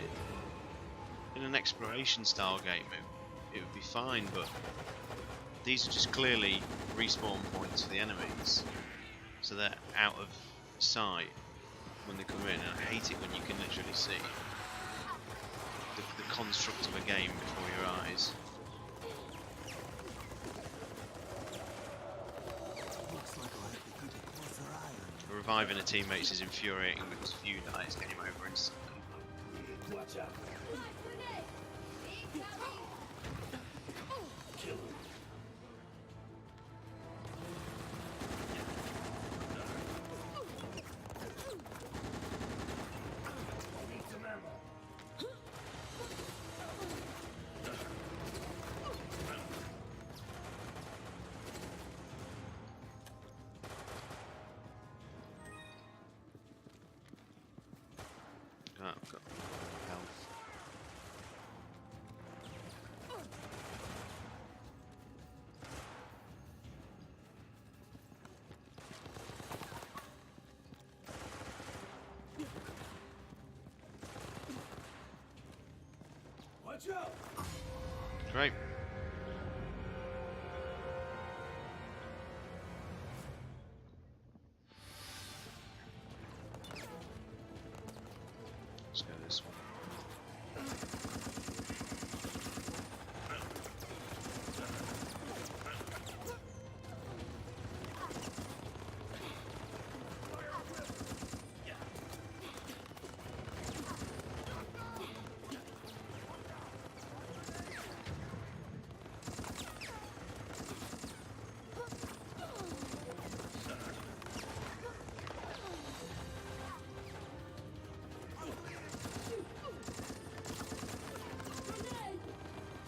in an exploration style game it would be fine, but these are just clearly respawn points for the enemies, so they're out of sight when they come in, and I hate it when you can literally see the construct of a game before your eyes. Reviving a teammate is infuriating because if you die it's game over instantly. Watch out. Kill him. Need some ammo. Oh, I've got health. Watch out. Great. Let's go this one.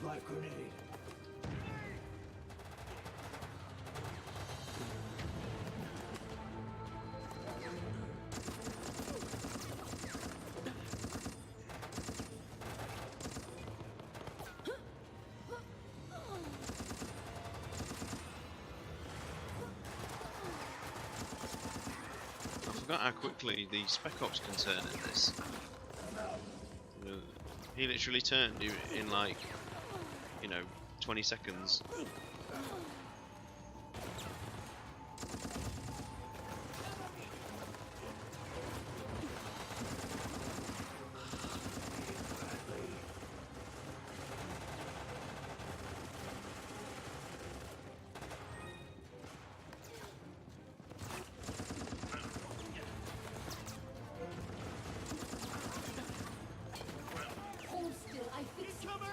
Live grenade. I forgot how quickly the Spec Ops can turn in this. He literally turned in like, 20 seconds. Hold still, I fixed cover!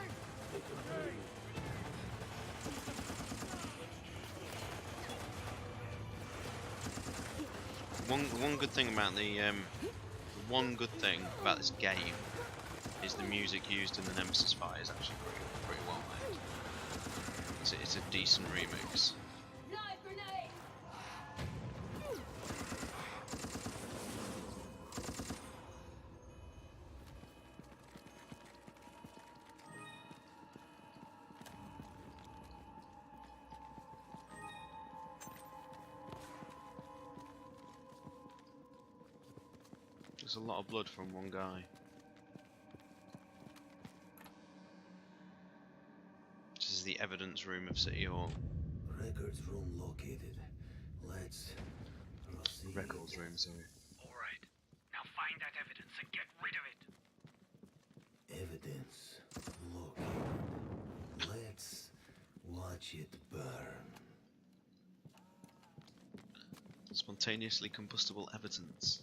one good thing about the one good thing about this game is the music used in the Nemesis fight is actually pretty well made. It's a decent remix. Live grenade! There's a lot of blood from one guy. This is the evidence room of City Hall. Records room located. Let's proceed. Records room, sorry. Alright, now find that evidence and get rid of it. Evidence located. Let's watch it burn. Spontaneously combustible evidence.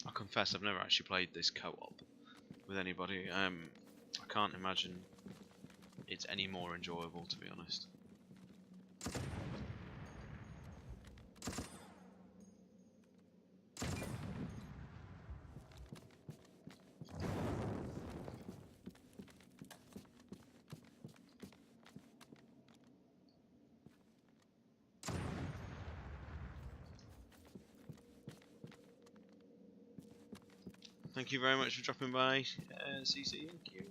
I confess I've never actually played this co-op with anybody. I can't imagine it's any more enjoyable, to be honest. Thank you very much for dropping by, CC. Thank you.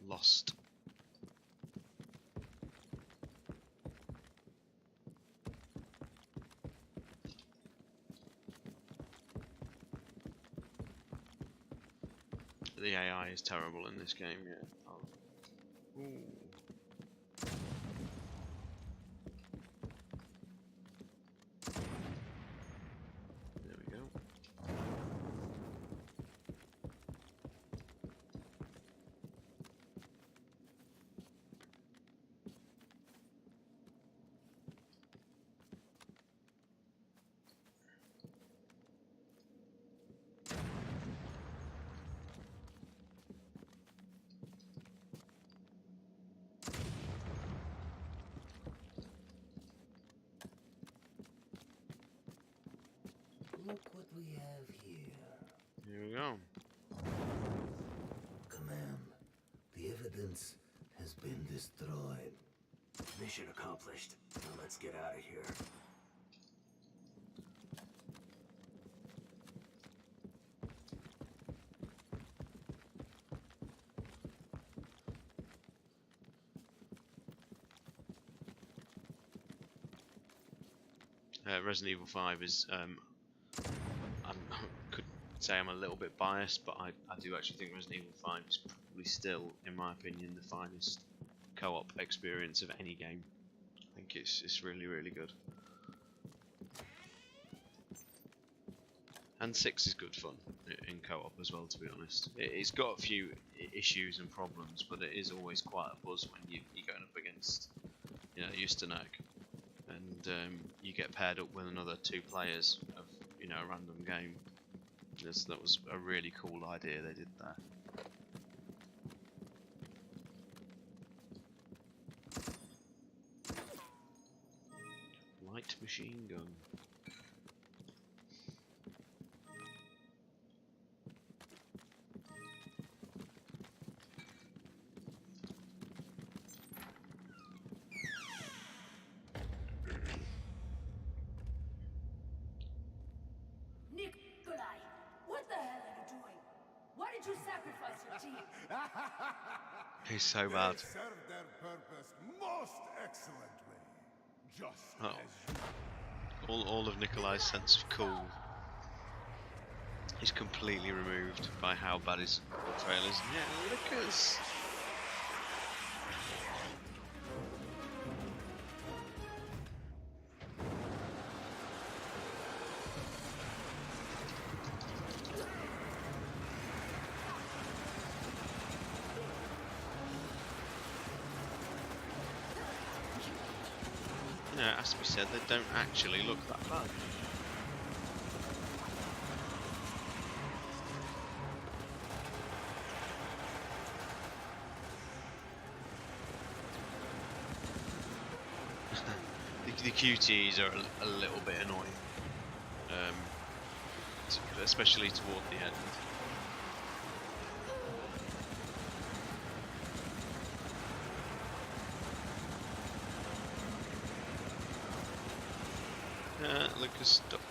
Lost. The AI is terrible in this game, yeah. Oh. Ooh. There we go. Look what we have here. Here we go. Command. The evidence has been destroyed. Mission accomplished. Now let's get out of here. Resident Evil 5 is, I could say I'm a little bit biased, but I do actually think Resident Evil 5 is probably still, in my opinion, the finest co-op experience of any game. I think it's really, really good. And 6 is good fun in co-op as well, to be honest. It's got a few issues and problems, but it is always quite a buzz when you're going up against, you know, Usternak. And you get paired up with another 2 players of, you know, a random game. That was a really cool idea they did there. Light machine gun. He's so bad. They served their purpose most excellently. Just Oh. All of Nikolai's sense of cool is completely removed by how bad his portrayal is. Yeah, look at us. You know, it has to be said, they don't actually look that bad. The QTEs are a little bit annoying, especially toward the end. Lucas stuck.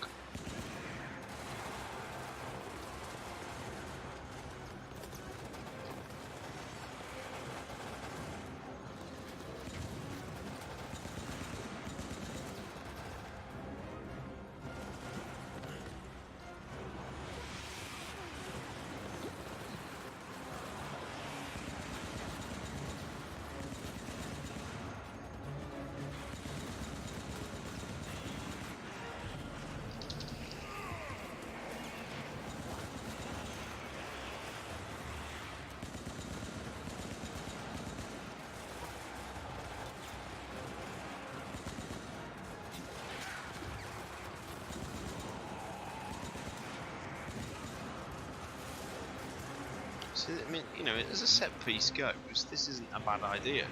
So, I mean, you know, as a set piece goes, this isn't a bad idea.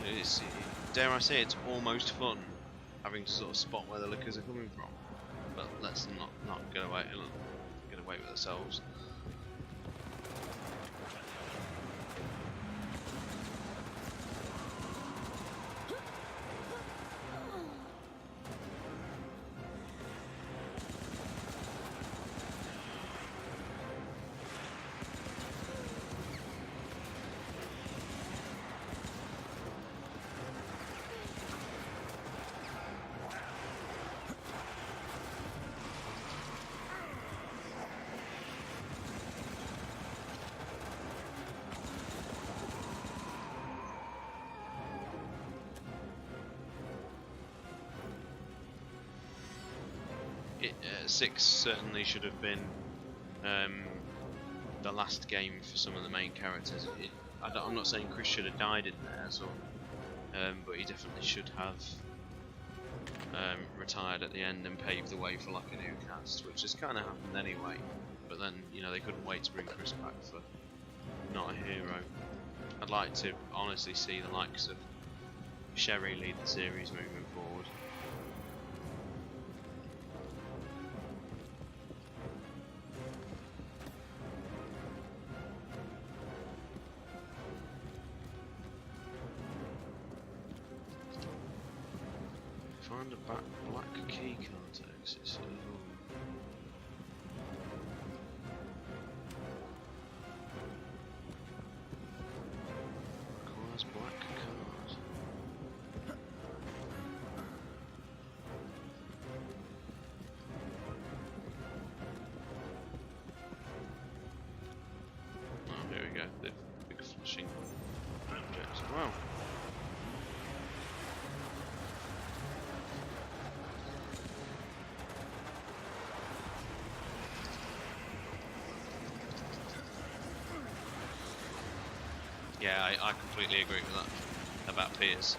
It's, dare I say, it's almost fun having to sort of spot where the lickers are coming from. But let's not get away with ourselves. Six certainly should have been the last game for some of the main characters. I'm not saying Chris should have died in there, so, but he definitely should have retired at the end and paved the way for like a new cast, which has kind of happened anyway. But then, you know, they couldn't wait to bring Chris back for Not a Hero. I'd like to honestly see the likes of Sherry lead the series moving forward. Find a black key card to exit. So requires black card. Oh, here we go. The big flashing objects. Wow. Yeah, I completely agree with that about Piers.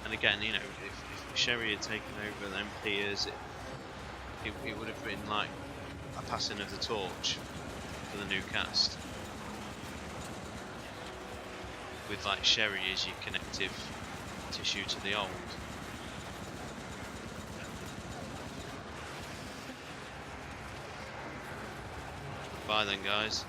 And again, you know, if Sherry had taken over then Piers, it would have been like a passing of the torch for the new cast. With like Sherry as your connective tissue to the old. Bye then, guys.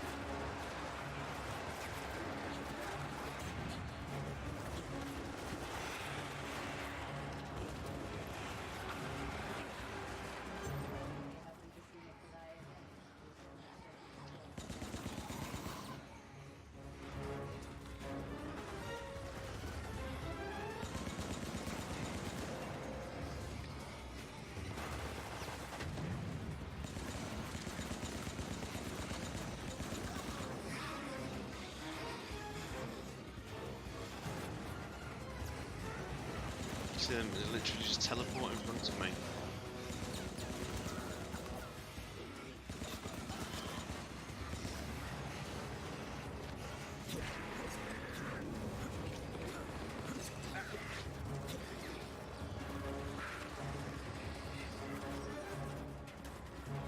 see them literally just teleport in front of me.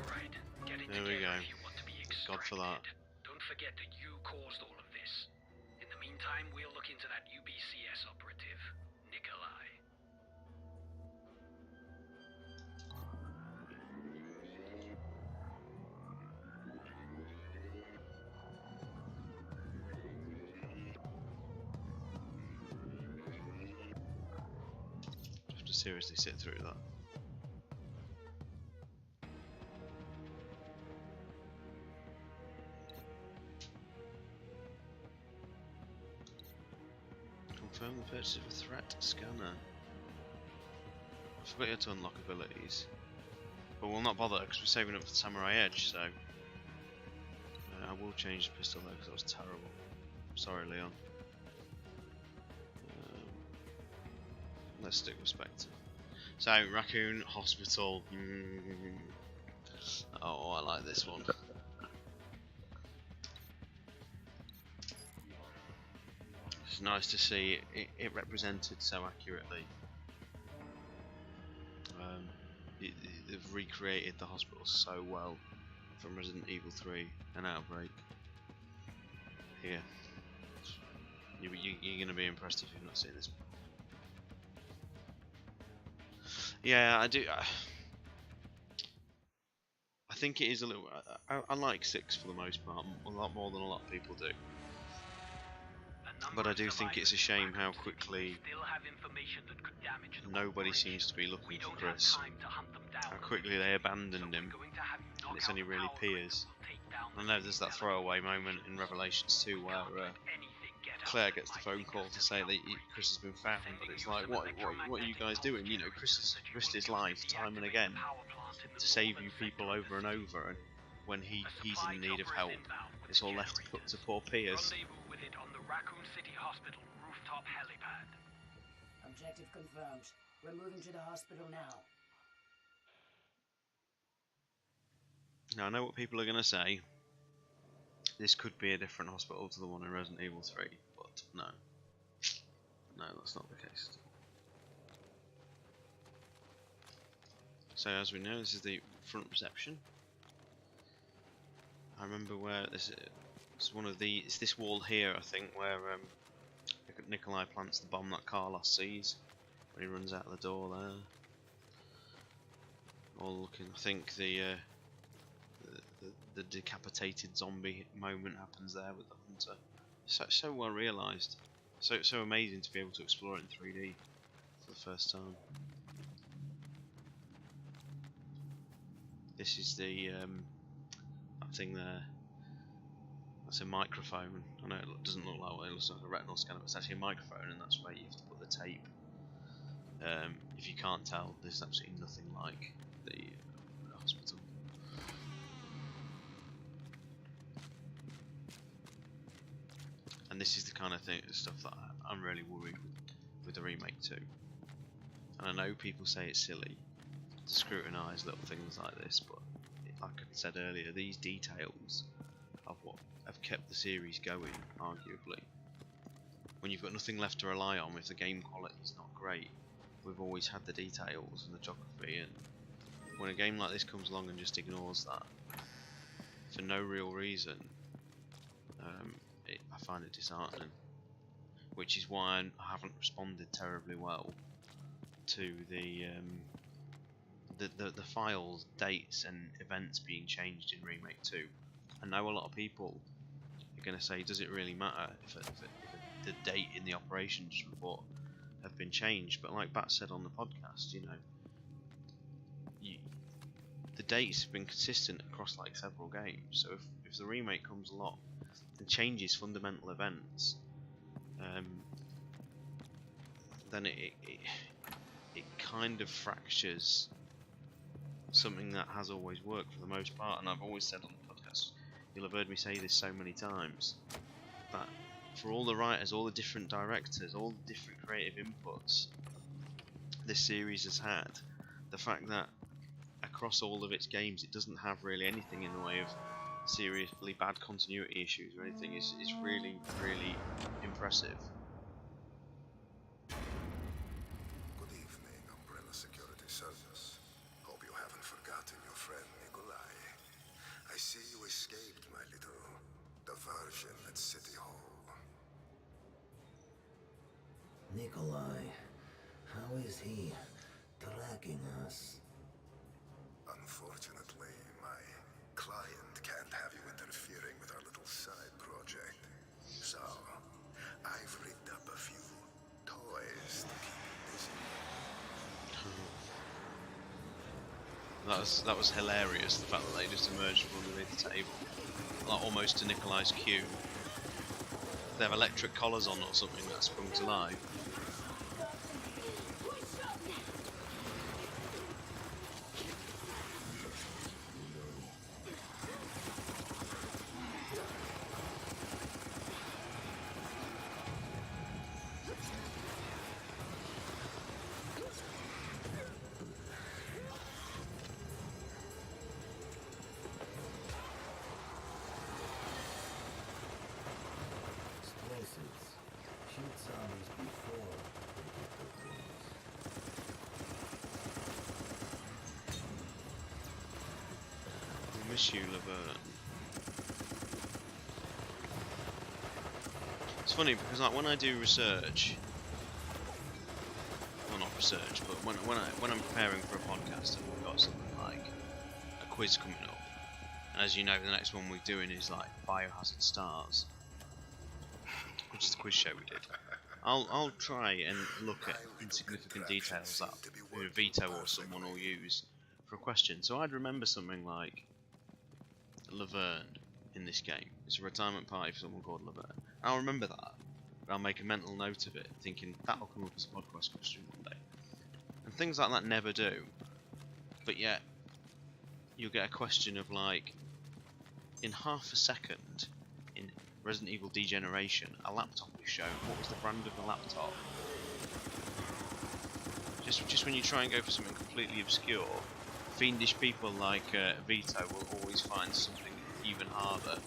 Alright, get it There we together go. if you want to be God for that. extracted. Don't forget that you caused all of this. In the meantime, we'll look into that UBCS operative, Nikolai. I have to seriously sit through that. Confirm the purchase of a threat scanner. I forgot you had to unlock abilities. But we'll not bother because we're saving up for Samurai Edge, so... I will change the pistol though because that was terrible. Sorry, Leon. Let's stick with Spectre. So, Raccoon Hospital. Oh, I like this one. It's nice to see it represented so accurately. They've recreated the hospital so well from Resident Evil 3 and Outbreak. Here, you're going to be impressed if you've not seen this. Yeah, I do. I think it is a little. I like 6 for the most part, a lot more than a lot of people do. But I do think it's a shame how quickly nobody seems to be looking for Chris. How quickly they abandoned him, and it's only really Piers. I know there's that throwaway moment in Revelations 2 where Claire gets the phone call to say that Chris has been found, but it's like, what are you guys doing? You know, Chris has risked his life time and again to save you people over and over, and when he's in need of help, it's all left to poor Piers. Rendezvous with it on the Raccoon City Hospital rooftop helipad. Objective confirmed. We're moving to the hospital now. Now I know what people are going to say. This could be a different hospital to the one in Resident Evil 3, but no. No, that's not the case. So as we know, this is the front reception. I remember where this is. It's one of the. It's this wall here, I think, where Nikolai plants the bomb that Carlos sees when he runs out of the door there. All looking. I think the decapitated zombie moment happens there with the hunter. So well realised. So amazing to be able to explore it in 3D for the first time. This is the that thing there. That's a microphone. I know it doesn't look like it looks like a retinal scanner, but it's actually a microphone, and that's where you have to put the tape. If you can't tell, there's absolutely nothing like the hospital. And this is the kind of stuff that I'm really worried with the remake too. And I know people say it's silly to scrutinise little things like this, but like I said earlier, these details of what have kept the series going, arguably. When you've got nothing left to rely on, if the game quality is not great, we've always had the details and the geography, and when a game like this comes along and just ignores that for no real reason, I find it disheartening. Which is why I haven't responded terribly well to the files, dates and events being changed in Remake 2. I know a lot of people are going to say, does it really matter if the date in the operations report have been changed? But like Bat said on the podcast, you know, the dates have been consistent across like several games. So if the remake comes along and changes fundamental events, then it kind of fractures something that has always worked for the most part. And I've always said on the podcast, you'll have heard me say this so many times, that for all the writers, all the different directors, all the different creative inputs, this series has had. The fact that across all of its games it doesn't have really anything in the way of seriously bad continuity issues or anything is really, really impressive. Good evening, Umbrella Security Service. Hope you haven't forgotten your friend Nikolai. I see you escaped, my little diversion at City Hall. Nikolai, how is he tracking us? Unfortunately, my client can't have you interfering with our little side project. So, I've rigged up a few toys to keep you busy. That was hilarious, the fact that they just emerged from underneath the table. Like almost to Nikolai's cue. They have electric collars on or something that sprung to life. Explosives. Shoot zombies before they get their wings. I miss you, Laverne. It's funny because like when I do research, well not research, but when I'm preparing for a podcast and we've got something like a quiz coming up, and as you know, the next one we're doing is like Biohazard Stars, which is the quiz show we did. I'll try and look at insignificant details that Vito or someone will use for a question. So I'd remember something like Laverne in this game. It's a retirement party for someone called Laverne. I'll remember that. I'll make a mental note of it, thinking that'll come up as a podcast question one day. And things like that never do. But yet, you'll get a question of like, in half a second, in Resident Evil Degeneration, a laptop is shown. What was the brand of the laptop? Just when you try and go for something completely obscure, fiendish people like Vito will always find something even harder.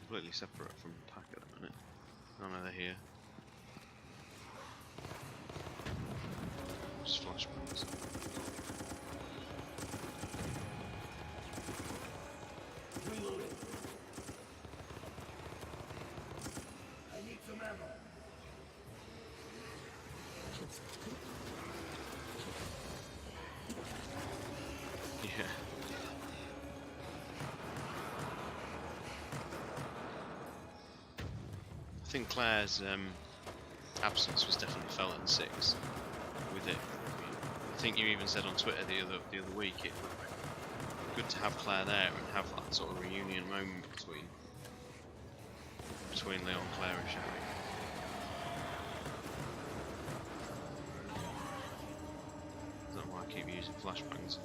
Completely separate from the pack at the minute. Oh no, they're here. Just flashbangs. Reloading. I need some ammo. Yeah. I think Claire's absence was definitely felt in 6 with it. I think you even said on Twitter the other week it would be good to have Claire there and have that sort of reunion moment between Leon, Claire and Sherry. I don't know why I keep using flashbangs.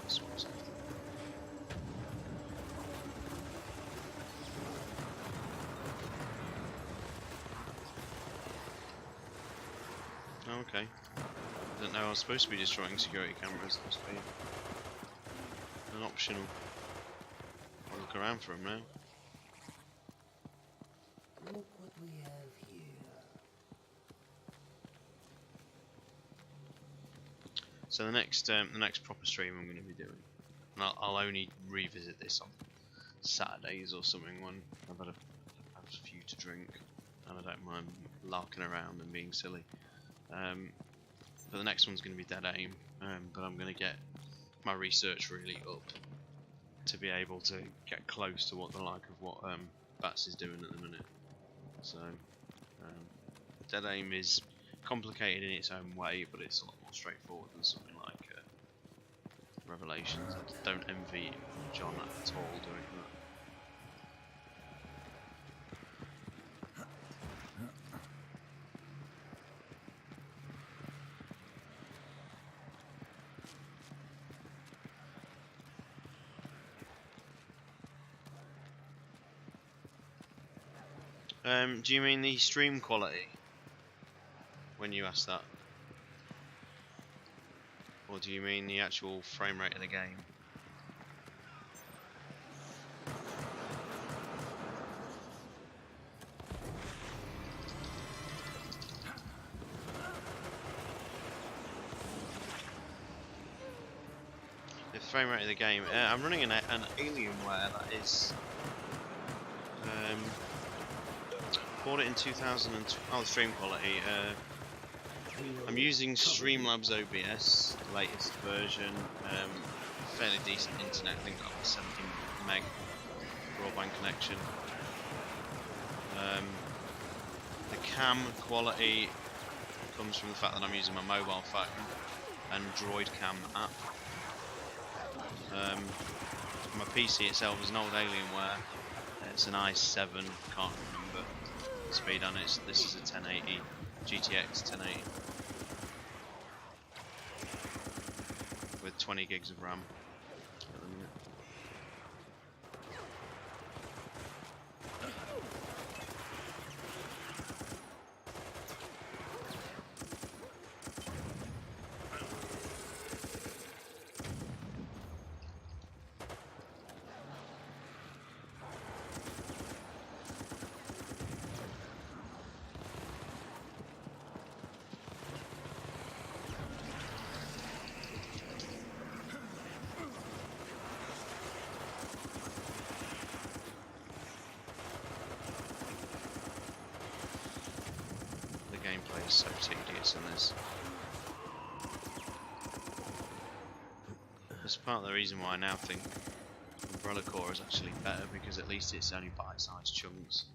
Swaps everything. Oh, okay. I didn't know I was supposed to be destroying security cameras. That must be an optional. I'll look around for them now. Look what we have here. So the next proper stream I'm going to be doing, and I'll only revisit this on Saturdays or something when I've had a few to drink, and I don't mind larking around and being silly. But the next one's going to be Dead Aim, but I'm going to get my research really up to be able to get close to what the like of what Bats is doing at the minute. So Dead Aim is complicated in its own way, but it's a lot more straightforward than something like Revelations. I don't envy John at all doing that. Do you mean the stream quality when you ask that? Or do you mean the actual frame rate of the game? The frame rate of the game. I'm running an Alienware that is bought it in 2000. Oh, the stream quality. I'm using Streamlabs OBS, latest version. Fairly decent internet. I think I've got a 17 meg broadband connection. The cam quality comes from the fact that I'm using my mobile phone and Droid Cam app. My PC itself is an old Alienware. It's an i7, can't remember the speed on it. This is a 1080 GTX 1080 with 20 gigs of RAM. Gameplay is so tedious in this. That's part of the reason why I now think Umbrella Corps is actually better, because at least it's only bite-sized chunks.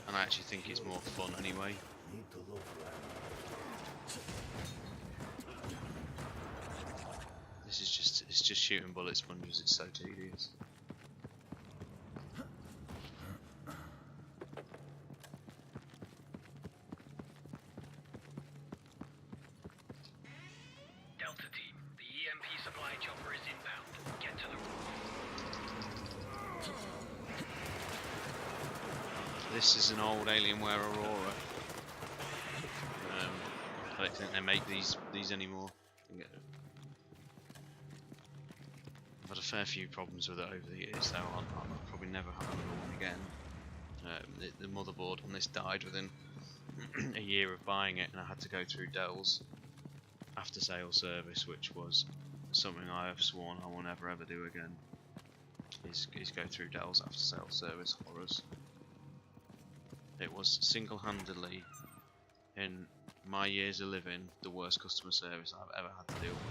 And I actually think it's more fun anyway. This is it's just shooting bullet sponges, it's so tedious. This is an old Alienware Aurora. I don't think they make these anymore. I've had a fair few problems with it over the years, so I'll probably never have another one again. The motherboard on this died within a year of buying it, and I had to go through Dell's after-sales service, which was something I have sworn I will never ever do again. Is go through Dell's after-sales service horrors. It was single-handedly, in my years of living, the worst customer service I've ever had to deal with.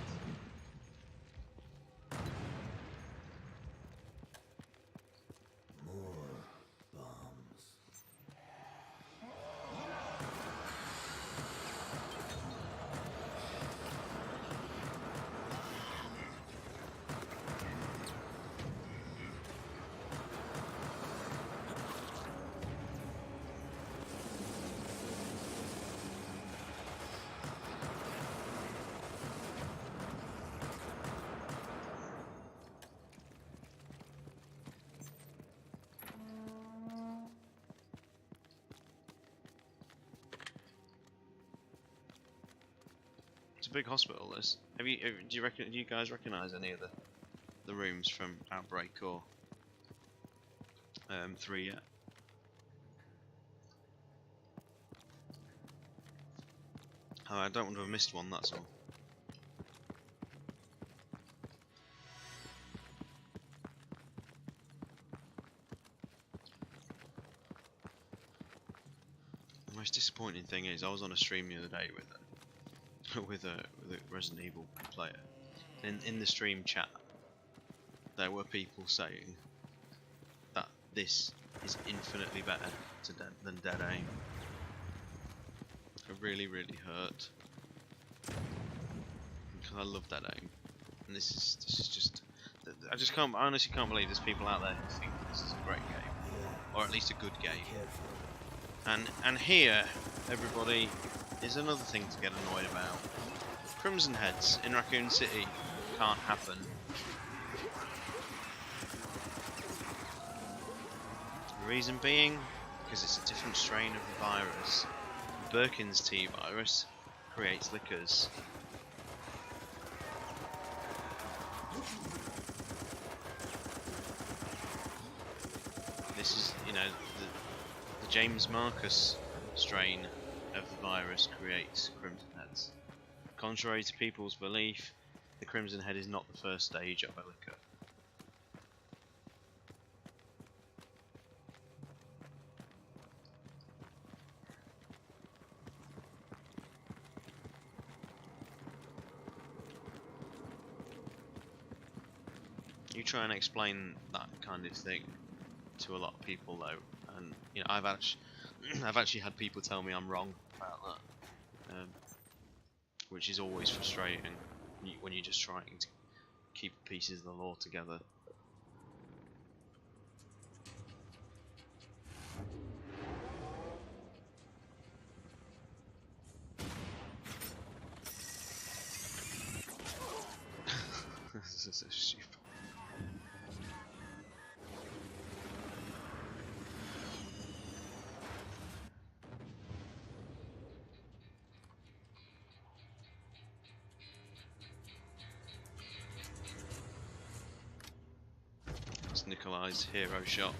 It's a big hospital. This. Do you guys recognise any of the rooms from Outbreak or 3 yet? Oh, I don't want to have missed one. That's all. The most disappointing thing is I was on a stream the other day with a Resident Evil player. in the stream chat, there were people saying that this is infinitely better than Dead Aim. It really, really hurt because I love Dead Aim, and this is just. I honestly can't believe there's people out there who think this is a great game, or at least a good game. And here, everybody, is another thing to get annoyed about. Crimson Heads in Raccoon City can't happen. The reason being, because it's a different strain of the virus. Birkin's T virus creates lickers. This is, you know, the James Marcus strain of the virus creates Crimson Heads. Contrary to people's belief, the Crimson Head is not the first stage of a licker. You try and explain that kind of thing to a lot of people though, and you know, I've actually had people tell me I'm wrong about that, which is always frustrating when you're just trying to keep pieces of the law together. This is so stupid. That's Nikolai's hero shot.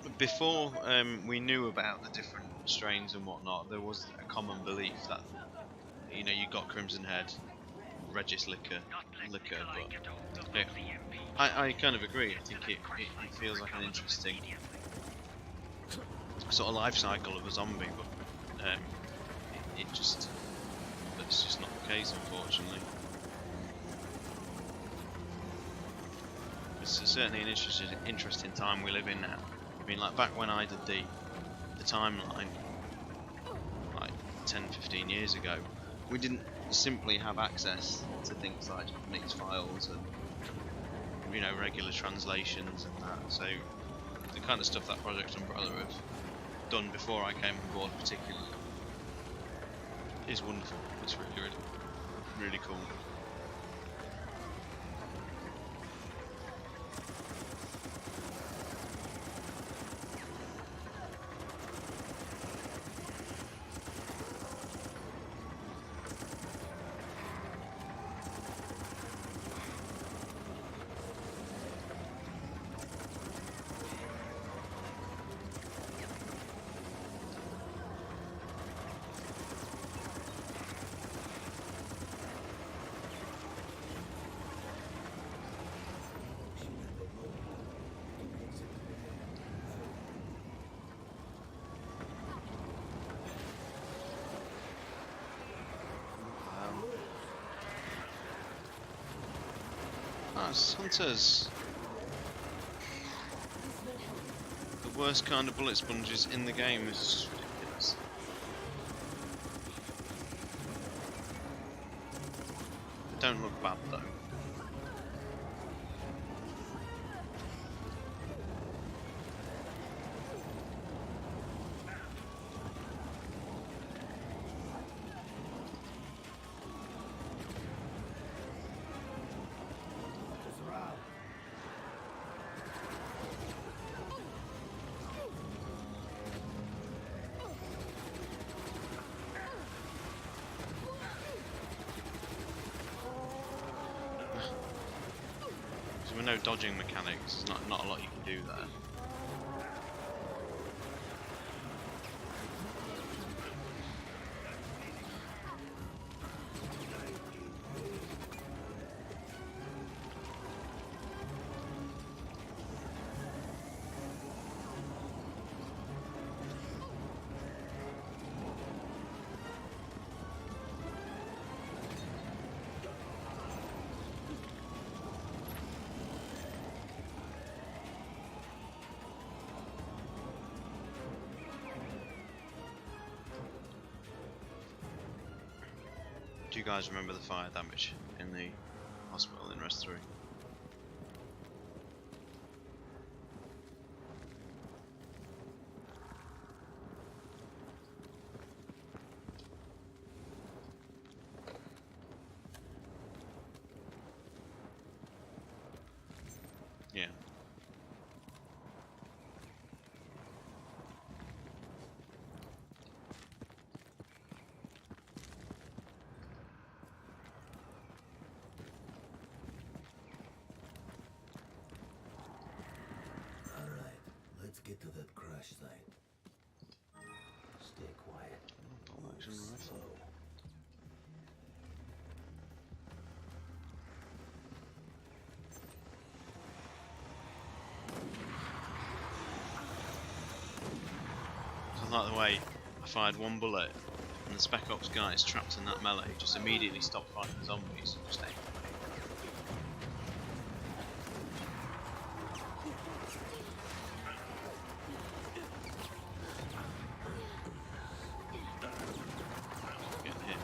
But before we knew about the different strains and whatnot, there was a common belief that, you know, you got Crimson Head, Regis licker, but yeah, I kind of agree. I think it feels like an interesting sort of life cycle of a zombie, but that's just not the case, unfortunately. It's certainly an interesting time we live in now. I mean, like back when I did the timeline, like 10-15 years ago, we didn't simply have access to things like mixed files and, you know, regular translations and that. So the kind of stuff that Project Umbrella have done before I came on board, particularly, is wonderful. It's really, really, really cool. Hunters. The worst kind of bullet sponges in the game is just ridiculous. They don't look bad though. With no dodging mechanics, there's not a lot you can do there. Do you guys remember the fire damage in the hospital in Rest 3? Yeah. Alright, let's get to that crash site. Stay quiet. Bolt action rifle. I like the way I fired one bullet and the Spec Ops guy is trapped in that melee, just immediately stopped fighting the zombies and just aimed at me. Getting hit.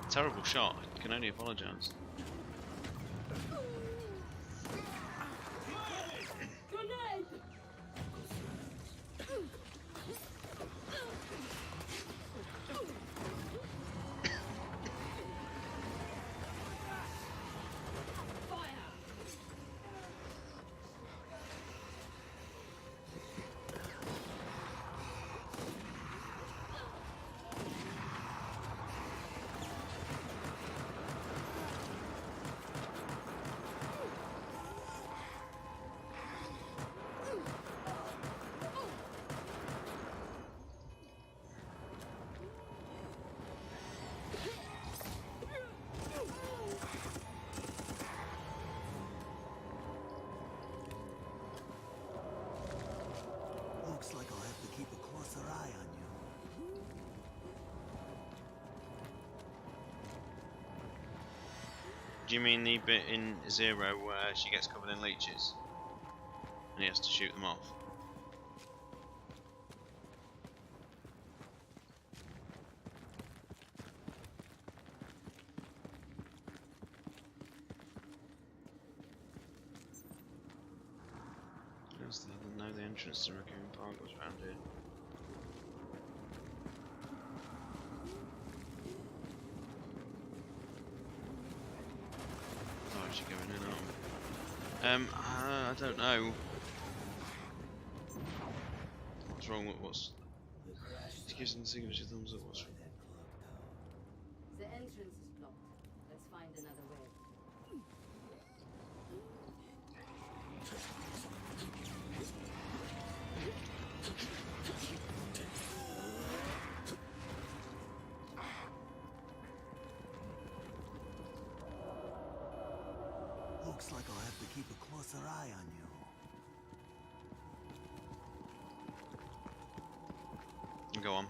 Terrible shot, I can only apologise. Looks like I'll have to keep a closer eye on you. Do you mean the bit in Zero where she gets covered in leeches and he has to shoot them off? I didn't know the entrance to Raccoon Park was around here. Oh, is she going in on? I don't know. What's wrong with what's? She gives them the signature thumbs up. What's wrong? The entrance is blocked. Let's find another way. Looks like I'll have to keep a closer eye on you. Go on.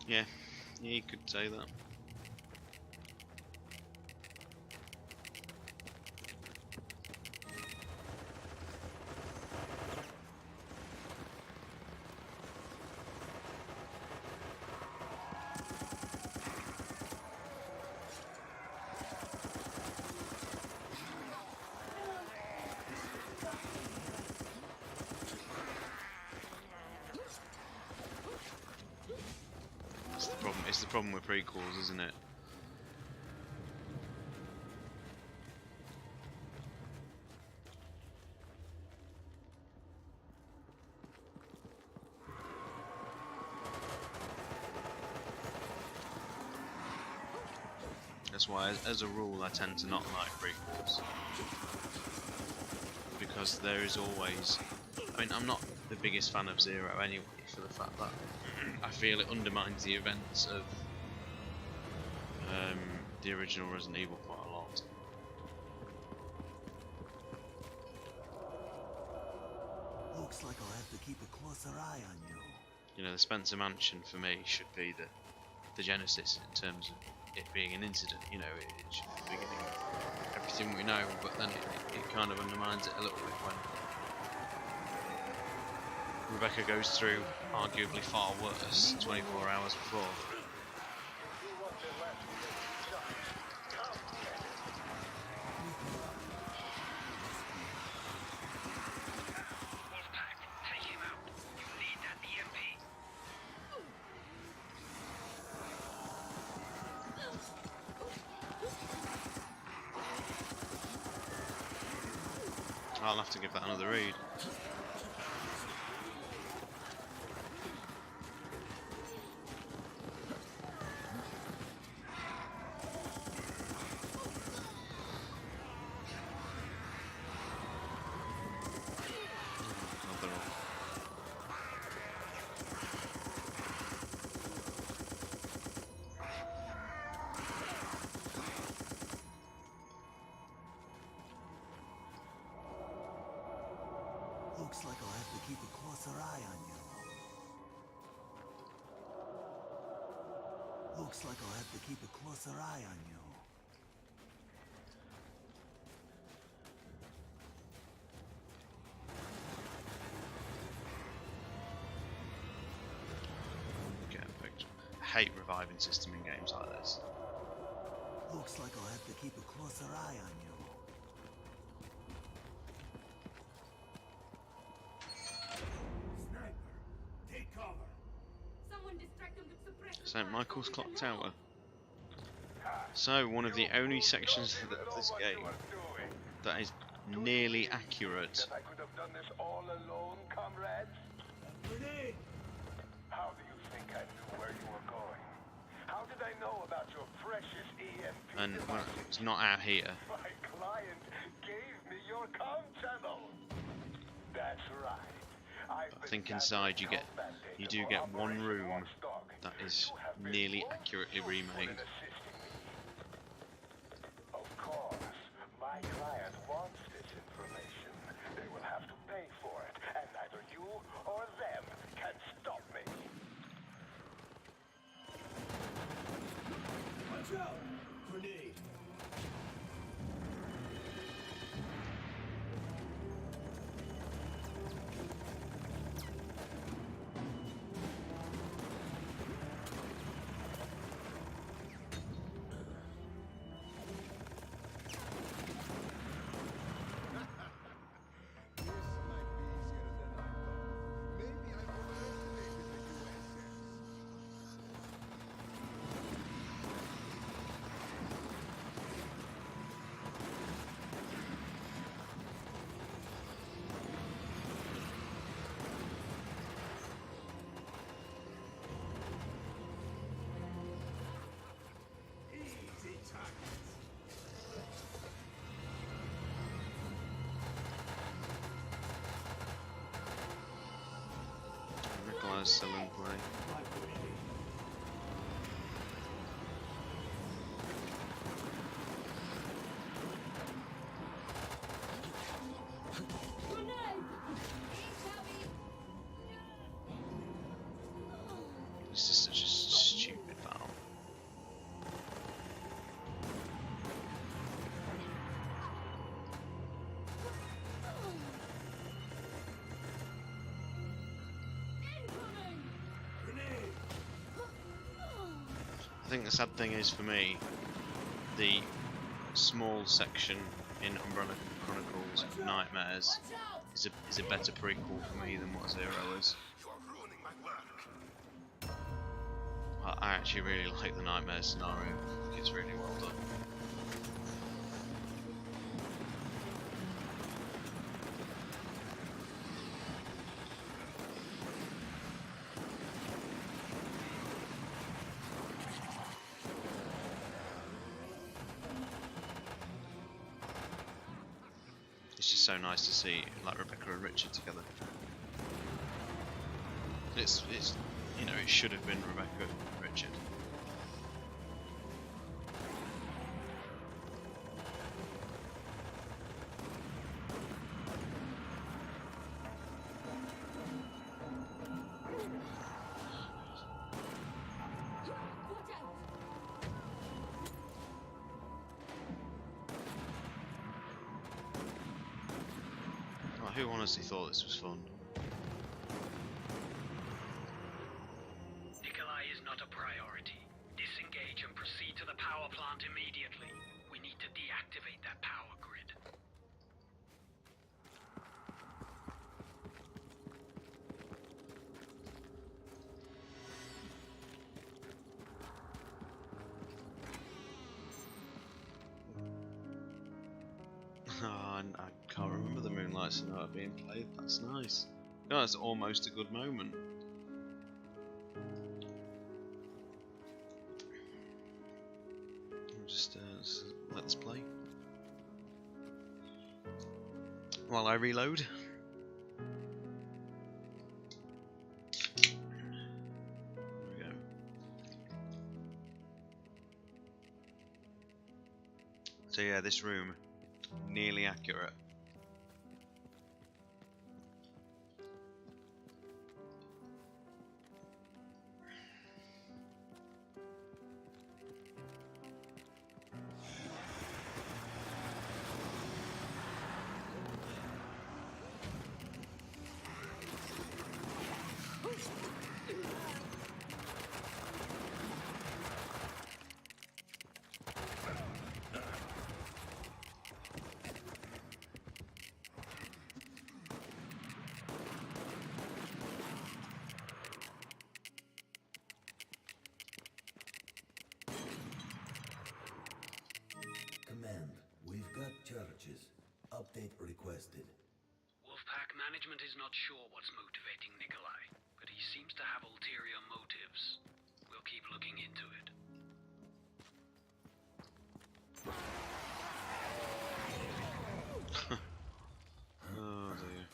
Yeah, you could say that. It's the problem with prequels, isn't it? That's why, as a rule, I tend to not like prequels. Because there is always... I mean, I'm not the biggest fan of Zero anyway, for the fact that I feel it undermines the events of the original Resident Evil quite a lot. Looks like I'll have to keep a closer eye on you. You know, the Spencer Mansion for me should be the Genesis in terms of it being an incident. You know, it should be the beginning of everything we know, but then it kind of undermines it a little bit when Rebecca goes through arguably far worse 24 hours before. I'll have to give that another read. Looks like I'll have to keep a closer eye on you. Looks like I'll have to keep a closer eye on you. Get a picture. I hate reviving system in games like this. Looks like I'll have to keep a closer eye on you. St. Michael's Clock Tower. So, one of the only sections of this game that is nearly accurate. I could have done this all alone, comrades. How do you think I knew where you were going? How did I know about your precious EMP And well, devices? it's not out here. My client gave me your comm channel. That's right. I think inside you do get one room that is nearly accurately remade. Of course, my client wants this information. They will have to pay for it, and neither you or them can stop me. Watch out! Grenade! Nicholas still in play. This is such a stupid battle. I think the sad thing is for me, the small section in Umbrella Chronicles Nightmares is a better prequel for me than what Zero is. You are ruining my work. I actually really like the Nightmares scenario. I think it's really well done. It's just so nice to see like Rebecca and Richard together. It's you know, it should have been Rebecca and Richard. who honestly thought this was fun? Nikolai is not a priority. Disengage and proceed to the power plant immediately. We need to deactivate that power grid. Oh, and I can't remember the Moonlight Sonata being played. That's nice. Oh, that's almost a good moment. Just let's play while I reload. There we go. So yeah, this room, nearly accurate. Command, we've got charges. Update requested. Wolfpack management is not sure what's motivating Nikolai, but he seems to have ulterior motives. We'll keep looking into it. Oh dear.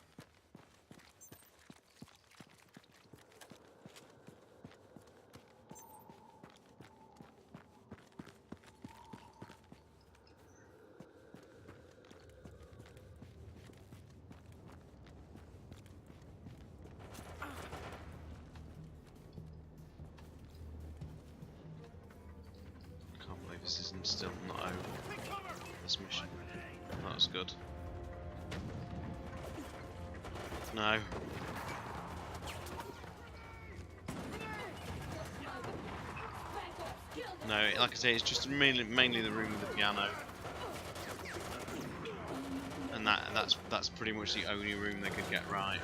Can't believe this isn't still not over. This mission. That was good. No. No, like I say, it's just mainly the room with the piano, and that's pretty much the only room they could get right.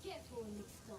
Careful next time.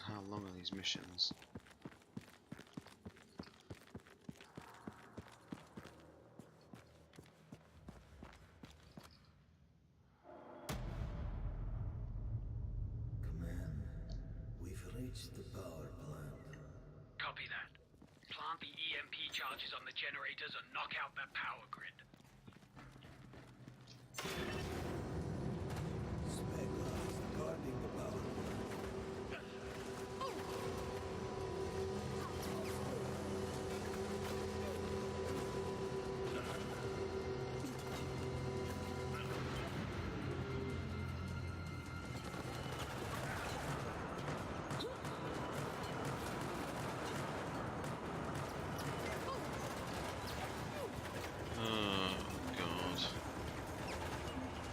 How long are these missions? Command, we've reached the power plant. Copy that. Plant the EMP charges on the generators and knock out that power grid. Spectres guarding the power plant. Oh god.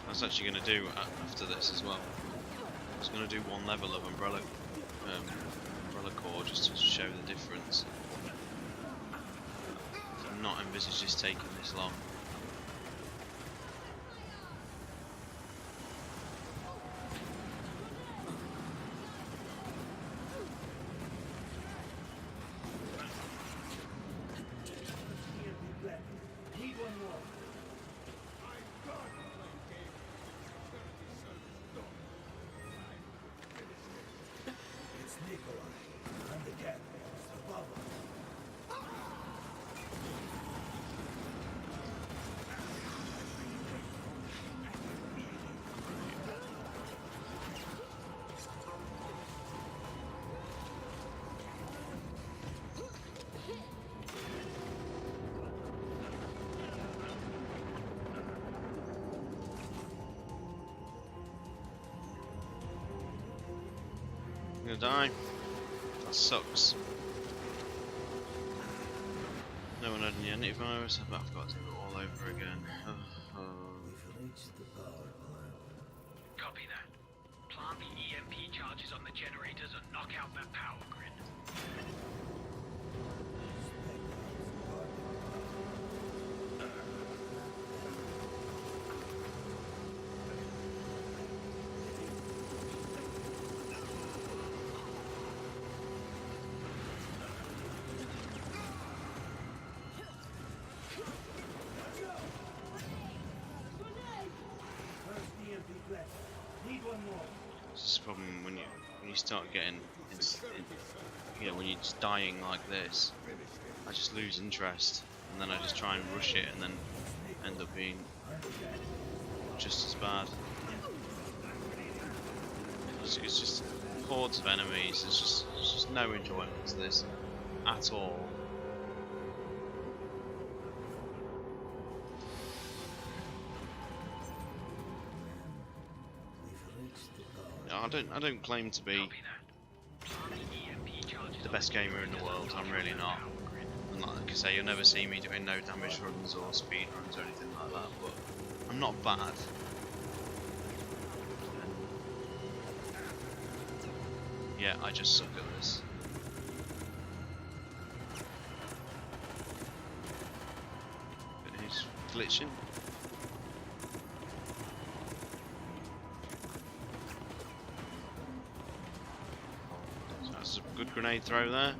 I was actually going to do after this as well. I was going to do one level of Umbrella Core just to show the difference. I've not envisaged this taking this long. gonna die. That sucks. No one had any antivirus. I've got to do it all over again. We've reached the power plant. Copy that. Plant the EMP charges on the generators and knock out that power grid. This is the problem when you start getting when you're just dying like this. I just lose interest, and then I just try and rush it, and then end up being just as bad. It's just hordes of enemies. There's just no enjoyment to this at all. I don't claim to be the best gamer in the world. I'm really not. And like I say, you'll never see me doing no damage runs or speed runs or anything like that. But I'm not bad. Yeah, I just suck at this. But he's glitching. That's a good grenade throw there.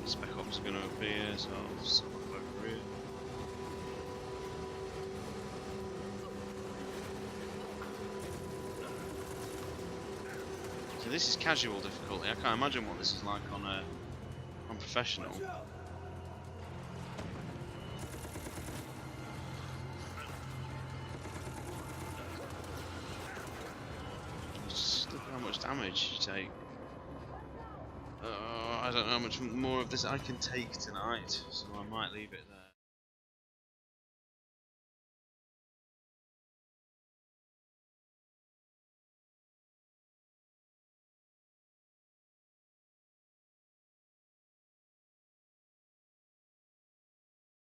Spec Ops are going to appear, so I'll just have a look over here. So this is casual difficulty. I can't imagine what this is like on professional. Just look at how much damage you take. I don't know how much more of this I can take tonight, so I might leave it there.